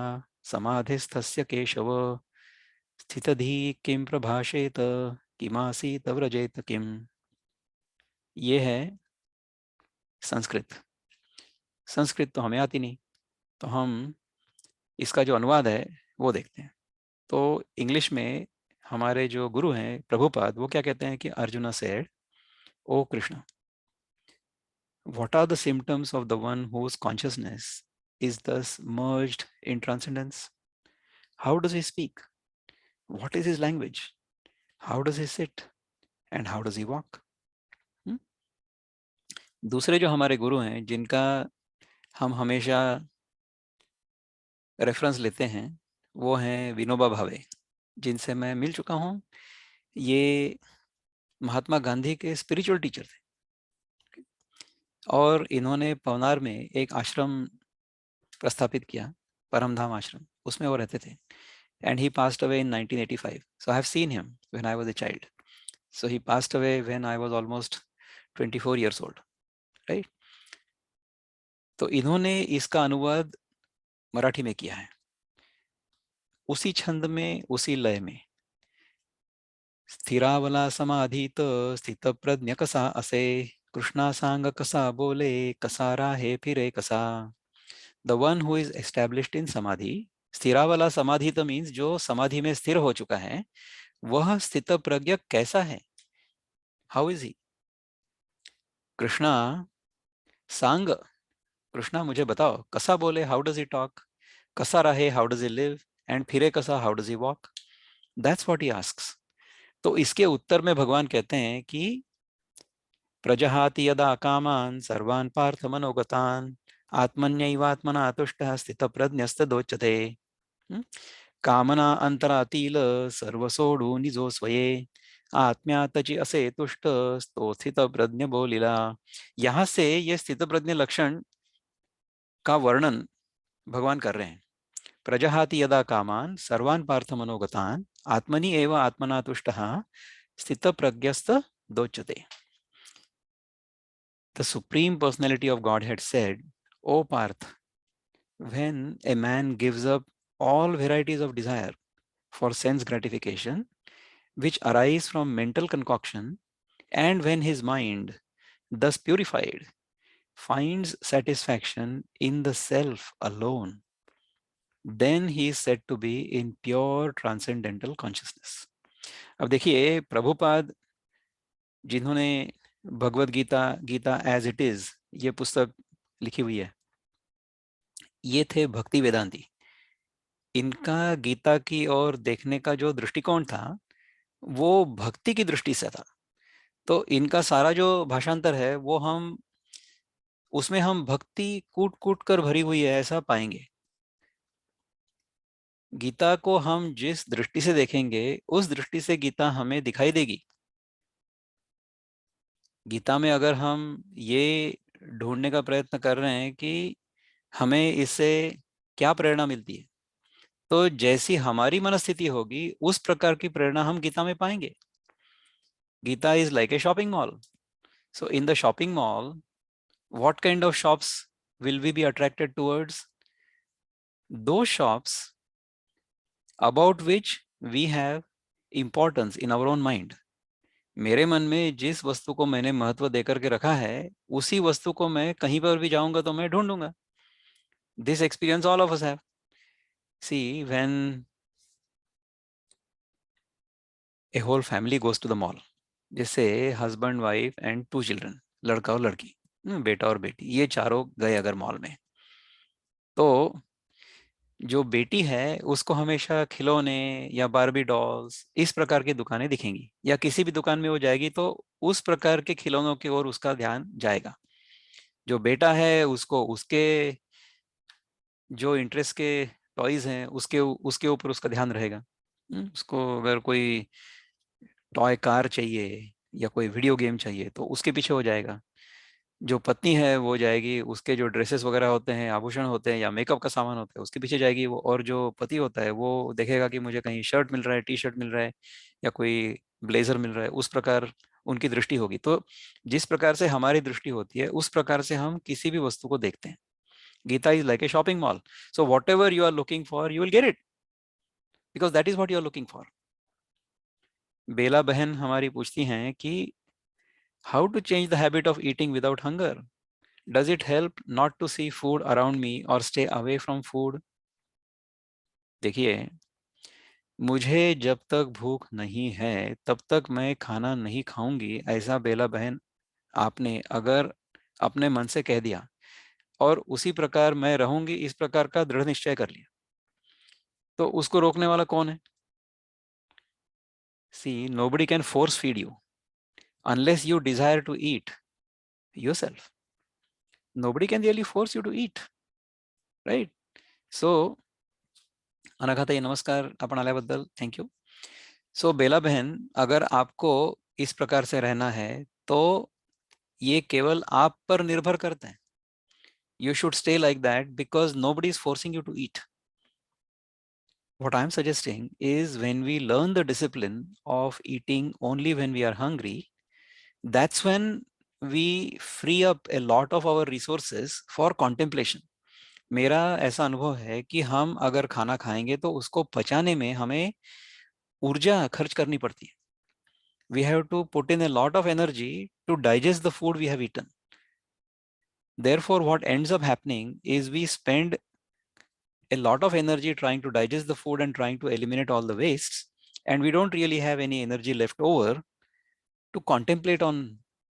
समाधिस्थस्य केशव स्थितधि किम प्रभाषेत किमासीत व्रजेत किम. ये है संस्कृत. संस्कृत तो हमें आती नहीं, तो हम इसका जो अनुवाद है वो देखते हैं. तो इंग्लिश में हमारे जो गुरु हैं प्रभुपाद, वो क्या कहते हैं कि Arjuna said, O Krishna, what are the symptoms of the one whose consciousness is thus merged in transcendence? How does he speak? What is his language? How does he sit? And how does he walk? दूसरे जो हमारे गुरु हैं जिनका हम हमेशा reference लेते हैं, वो हैं विनोबा भावे, जिनसे मैं मिल चुका हूँ. ये महात्मा गांधी के स्पिरिचुअल टीचर थे. और इन्होंने पवनार में एक आश्रम प्रस्थापित किया, परमधाम आश्रम, उसमें वो रहते थे। And he passed away in 1985. So I have seen him when I was a child. So he passed away when I was almost 24 years old, right? तो इन्होंने इसका अनुवाद मराठी में किया है, उसी छंद में, उसी लय में। स्थिरावला समाधीत स्थित प्रज्ञ कसा असे, कृष्णा सांग कसा बोले, कसा राहे फिरे कसा. The one who is established in समाधि. स्थिरावला समाधीत मीन्स जो समाधि में स्थिर हो चुका है, वह स्थित प्रज्ञ कैसा है? How is he? कृष्णा सांग, कृष्णा मुझे बताओ, कसा बोले, हाउ डज ही टॉक, कसा रहे, how does he live, and फिरे कसा, how does he walk. That's what he asks. तो इसके उत्तर में भगवान कहते हैं कि प्रजहाति यदा कामान् सर्वान् पार्थ मनोगतान् आत्मन्यैवात्मना तुष्टः स्थितप्रज्ञस्तदोच्यते. कामना अंतरातील सर्व सोडू निजो स्वये, आत्म्यातची असे तुष्ट तो स्थित प्रज्ञ बोलिला. यहाँ से ये स्थित प्रज्ञ लक्षण का वर्णन भगवान कर रहे हैं. प्रजहाति यदा कामान सर्वान् पार्थ मनोगतान् आत्मनि एव आत्मना तुष्टः स्थित प्रज्ञस्त दोच्यते. The Supreme Personality of Godhead said, O Parth, when a man gives up all varieties of desire for sense gratification, which arise from mental concoction, and when his mind, thus purified, finds satisfaction in the self alone, then he is said to be in pure transcendental consciousness. अब देखिए, प्रभुपाद जिन्होंने Bhagavad Gita, Gita as it is, ये पुस्तक लिखी हुई है, ये थे भक्ति वेदांती. इनका गीता की ओर देखने का जो दृष्टिकोण था, वो भक्ति की दृष्टि से था. तो इनका सारा जो भाषांतर है, वो हम उसमें हम भक्ति कूट कूट कर भरी हुई है ऐसा पाएंगे. गीता को हम जिस दृष्टि से देखेंगे, उस दृष्टि से गीता हमें दिखाई देगी. गीता में अगर हम ये ढूंढने का प्रयत्न कर रहे हैं कि हमें इससे क्या प्रेरणा मिलती है, तो जैसी हमारी मनस्थिति होगी, उस प्रकार की प्रेरणा हम गीता में पाएंगे. Gita is like a shopping mall. So in the shopping mall, what kind of shops will we be attracted towards? Those shops about which we have importance in our own mind. मेरे मन में जिस वस्तु को मैंने महत्व देकर के रखा है, उसी वस्तु को मैं कहीं पर भी जाऊंगा तो मैं ढूंढूंगा. This experience all of us have. See, when a whole family goes to the mall, जैसे husband, wife and 2 children, लड़का और लड़की, बेटा और बेटी, ये चारों गए अगर मॉल में, तो जो बेटी है उसको हमेशा खिलौने या बारबी डॉल्स इस प्रकार की दुकानें दिखेंगी, या किसी भी दुकान में वो जाएगी तो उस प्रकार के खिलौनों की ओर उसका ध्यान जाएगा. जो बेटा है उसको उसके जो इंटरेस्ट के टॉयज हैं उसके उसके ऊपर उसका ध्यान रहेगा. उसको अगर कोई टॉय कार चाहिए या कोई वीडियो गेम चाहिए तो उसके पीछे हो जाएगा. जो पत्नी है वो जाएगी, उसके जो ड्रेसेस वगैरह होते हैं, आभूषण होते हैं या मेकअप का सामान होता है, उसके पीछे जाएगी वो. और जो पति होता है वो देखेगा कि मुझे कहीं शर्ट मिल रहा है, टी शर्ट मिल रहा है या कोई ब्लेजर मिल रहा है, उस प्रकार उनकी दृष्टि होगी. तो जिस प्रकार से हमारी दृष्टि होती है, उस प्रकार से हम किसी भी वस्तु को देखते हैं. Gita is like a shopping mall. So whatever you are looking for, you will get it, because that is what you are looking for. Bela बहन हमारी पूछती हैं कि how to change the habit of eating without hunger. Does it help not to see food around me or stay away from food? देखिए, मुझे जब तक भूख नहीं है तब तक मैं खाना नहीं खाऊंगी, ऐसा बेला बहन आपने अगर अपने मन से कह दिया और उसी प्रकार मैं रहूंगी इस प्रकार का दृढ़ निश्चय कर लिया, तो उसको रोकने वाला कौन है? See, nobody can force feed you unless you desire to eat yourself. Nobody can really force you to eat, right? So, अनाघाताई नमस्कार, आपण आल्याबद्दल थँक्यू. सो बेला बहन, अगर आपको इस प्रकार से रहना है तो ये केवल आप पर निर्भर करता है. You should stay like that because nobody is forcing you to eat. What I'm suggesting is when we learn the discipline of eating only when we are hungry, that's when we free up a lot of our resources for contemplation. मेरा ऐसा अनुभव है कि हम अगर खाना खाएंगे तो उसको पचाने में हमें ऊर्जा खर्च करनी पड़ती है. We have to put in a lot of energy to digest the food we have eaten. Therefore, what ends up happening is we spend a lot of energy trying to digest the food and trying to eliminate all the wastes, and we don't really have any energy left over to contemplate on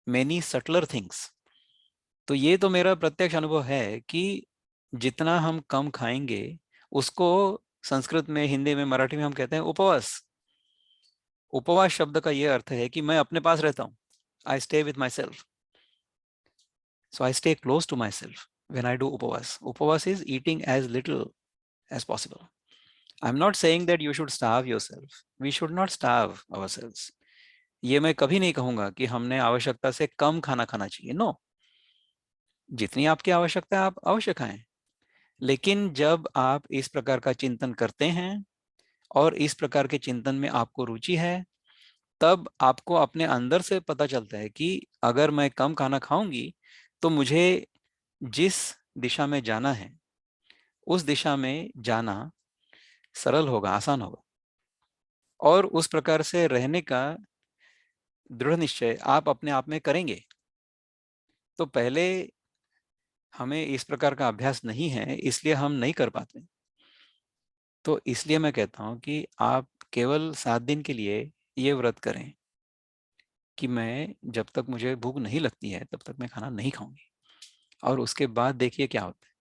many subtler things. तो ये तो मेरा प्रत्यक्ष अनुभव है कि जितना हम कम खाएंगे उसको संस्कृत में, हिंदी में, मराठी में हम कहते हैं उपवास. उपवास शब्द का ये अर्थ है कि मैं अपने पास रहता हूँ. I stay with my self. So I stay close to my self when I do upavas. Upavas is eating as little as possible. I'm not saying that you should starve yourself. We should not starve ourselves. ये मैं कभी नहीं कहूंगा कि हमने आवश्यकता से कम खाना खाना चाहिए. नो, जितनी आपकी आवश्यकता है आप अवश्य खाएं. लेकिन जब आप इस प्रकार का चिंतन करते हैं और इस प्रकार के चिंतन में आपको रुचि है, तब आपको अपने अंदर से पता चलता है कि अगर मैं कम खाना खाऊंगी तो मुझे जिस दिशा में जाना है उस दिशा में जाना सरल होगा, आसान होगा. और उस प्रकार से रहने का दृढ़ निश्चय आप अपने आप में करेंगे. तो पहले हमें इस प्रकार का अभ्यास नहीं है, इसलिए हम नहीं कर पाते. तो इसलिए मैं कहता हूं कि आप केवल 7 दिन के लिए ये व्रत करें कि मैं जब तक मुझे भूख नहीं लगती है तब तक मैं खाना नहीं खाऊंगी. और उसके बाद देखिए क्या होता है.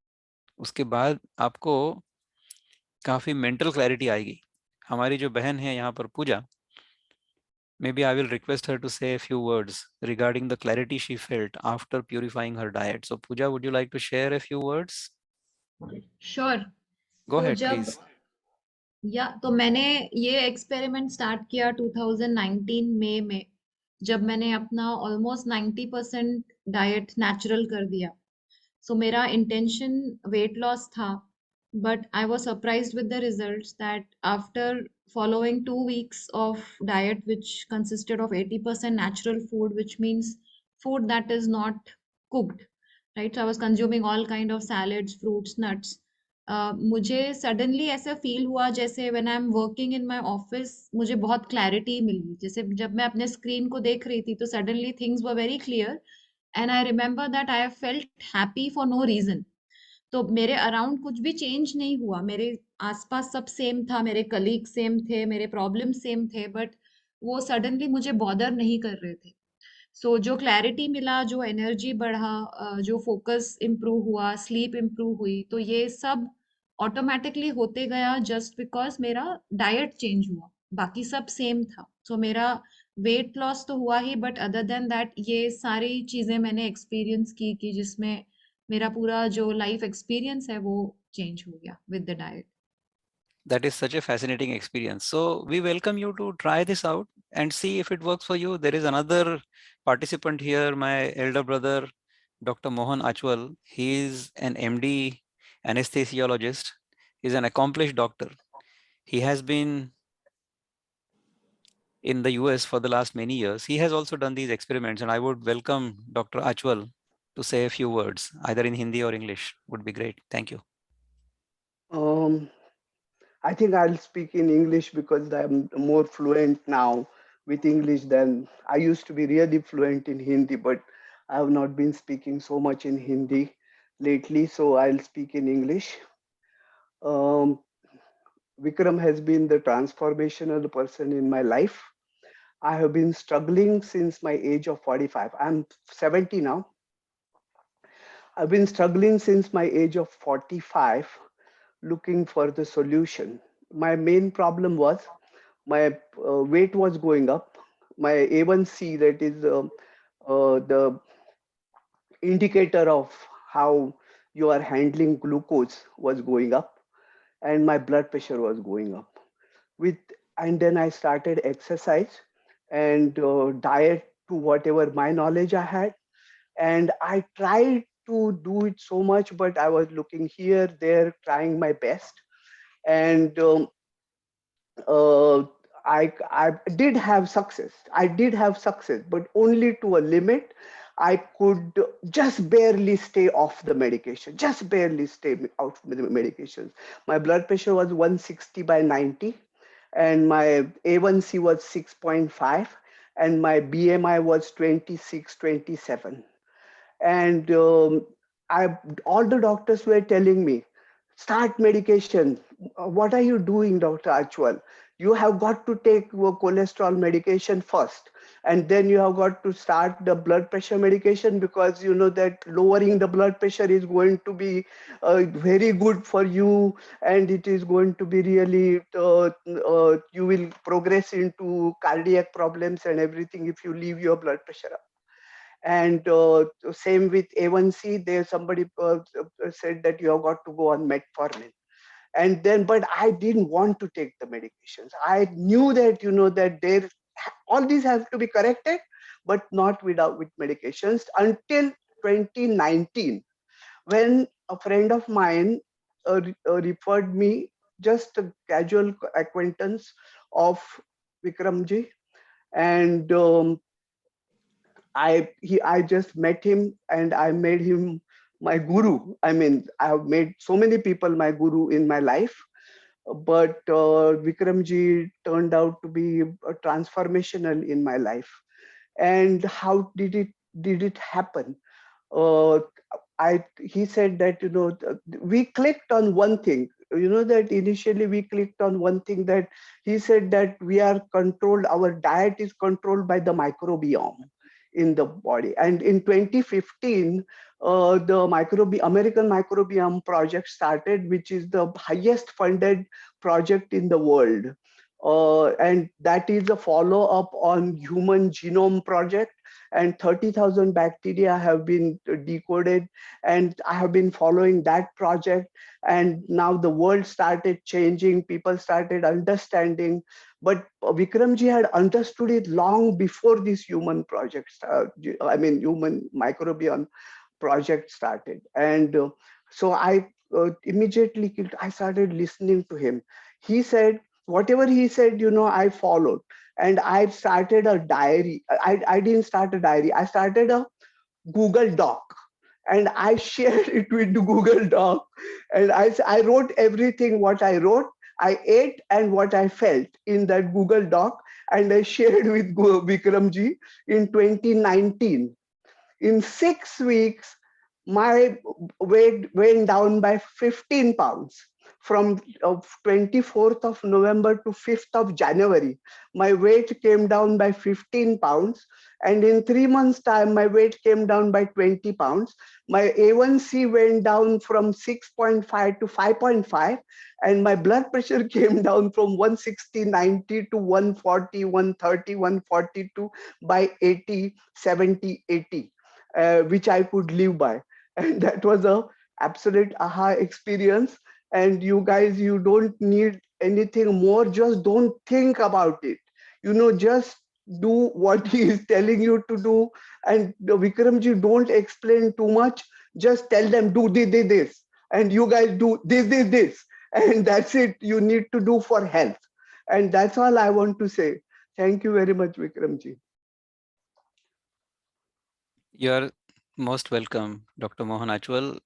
उसके बाद आपको काफी मेंटल क्लैरिटी आएगी. हमारी जो बहन है यहाँ पर पूजा, maybe I will request her to say a few words regarding the clarity she felt after purifying her diet. So Pooja, would you like to share a few words? Sure. Go तो ahead, जब please. तो मैंने ये experiment start किया 2019 मई में, जब मैंने अपना ऑलमोस्ट 90% डाइट नेचुरल कर दिया. सो मेरा इंटेंशन वेट लॉस था, but I was surprised with the results that after following 2 weeks of diet which consisted of 80% natural food, which means food that is not cooked, right? So I was consuming all kind of salads, fruits, nuts. मुझे suddenly ऐसा feel हुआ जैसे when I am working in my office मुझे बहुत clarity मिली. जैसे जब मैं अपने स्क्रीन को देख रही थी तो suddenly things were very clear, and I remember that I felt happy for no reason. तो मेरे अराउंड कुछ भी चेंज नहीं हुआ, मेरे आसपास सब सेम था, मेरे कलीग सेम थे, मेरे प्रॉब्लम सेम थे, बट वो सडनली मुझे बॉदर नहीं कर रहे थे. सो जो क्लैरिटी मिला, जो एनर्जी बढ़ा, जो फोकस इम्प्रूव हुआ, स्लीप इम्प्रूव हुई, तो ये सब ऑटोमेटिकली होते गया जस्ट बिकॉज मेरा डाइट चेंज हुआ. बाकी सब सेम था. सो मेरा वेट लॉस तो हुआ ही, बट अदर देन दैट ये सारी चीजें मैंने एक्सपीरियंस की कि जिसमें मेरा पूरा जो लाइफ एक्सपीरियंस है वो चेंज हो गया with the diet. That is such a fascinating experience. So we welcome you to try this out and see if it works for you. There is another participant here, my elder brother, Dr. Mohan Achwal. He is an MD anesthesiologist. He's an accomplished doctor. He has been in the US for the last many years. He has also done these experiments, and I would welcome Dr. Achwal to say a few words, either in Hindi or English. Would be great. Thank you. Um, I think I'll speak in English because I'm more fluent now with English than I used to be really fluent in Hindi, but I have not been speaking so much in Hindi lately, so I'll speak in English. Um, Vikram has been the transformational person in my life. I have been struggling since my age of 45. I'm 70 now. I've been struggling since my age of 45, looking for the solution. My main problem was my weight was going up. My A1C, that is the indicator of how you are handling glucose, was going up, and my blood pressure was going up. With and then I started exercise and diet to whatever my knowledge I had. And I tried to do it so much, but I was looking here, there, trying my best. And uh, I did have success. I did have success, but only to a limit. I could just barely stay off the medication, just barely stay off the medications. My blood pressure was 160 by 90, and my A1C was 6.5, and my BMI was 26, 27. And all the doctors were telling me, start medication. What are you doing, Dr. Achwal? You have got to take cholesterol medication first, and then you have got to start the blood pressure medication, because you know that lowering the blood pressure is going to be very good for you, and it is going to be really, you will progress into cardiac problems and everything if you leave your blood pressure up. And same with A1C, there somebody said that you have got to go on metformin. And then, but I didn't want to take the medications. I knew that, you know, that there, all these have to be corrected, but not with medications, until 2019, when a friend of mine referred me, just a casual acquaintance of Vikramji. And I just met him, and I made him my guru. I mean, I have made so many people my guru in my life, but Vikramji turned out to be transformational in my life. And how did it happen? Uh, he said that, you know, we clicked on one thing. You know that initially we clicked on one thing, that he said that we are controlled. Our diet is controlled by the microbiome in the body. And in 2015, the American Microbiome Project started, which is the highest funded project in the world. And that is a follow-up on Human Genome Project, and 30,000 bacteria have been decoded. And I have been following that project, and now the world started changing, people started understanding. But Vikramji had understood it long before this human human microbiome project started. And so I immediately I started listening to him. He said, whatever he said, you know, I followed. And I started a diary. I didn't start a diary. I started a Google Doc, and I shared it with the Google Doc. And I wrote everything what I wrote, I ate, and what I felt in that Google Doc. And I shared with Vikramji in 2019. In 6 weeks, my weight went down by 15 pounds. From 24th of November to 5th of January, my weight came down by 15 pounds. And in 3 months' time, my weight came down by 20 pounds. My A1C went down from 6.5 to 5.5. And my blood pressure came down from 160/90 to 140/130, 142 by 80, 70, 80. Which I could live by. And that was a absolute aha experience. And you guys, you don't need anything more. Just don't think about it. You know, just do what he is telling you to do. And Vikramji, don't explain too much. Just tell them, do this. And you guys do this. And that's it you need to do for health. And that's all I want to say. Thank you very much, Vikramji. You're most welcome, Dr. Mohan Achwal.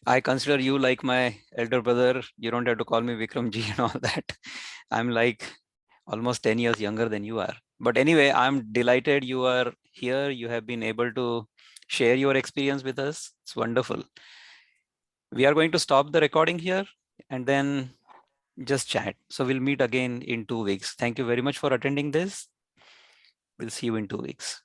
I consider you like my elder brother. You don't have to call me Vikramji and all that. I'm like almost 10 years younger than you are. But anyway, I'm delighted you are here. You have been able to share your experience with us. It's wonderful. We are going to stop the recording here and then just chat. So we'll meet again in 2 weeks. Thank you very much for attending this. We'll see you in 2 weeks.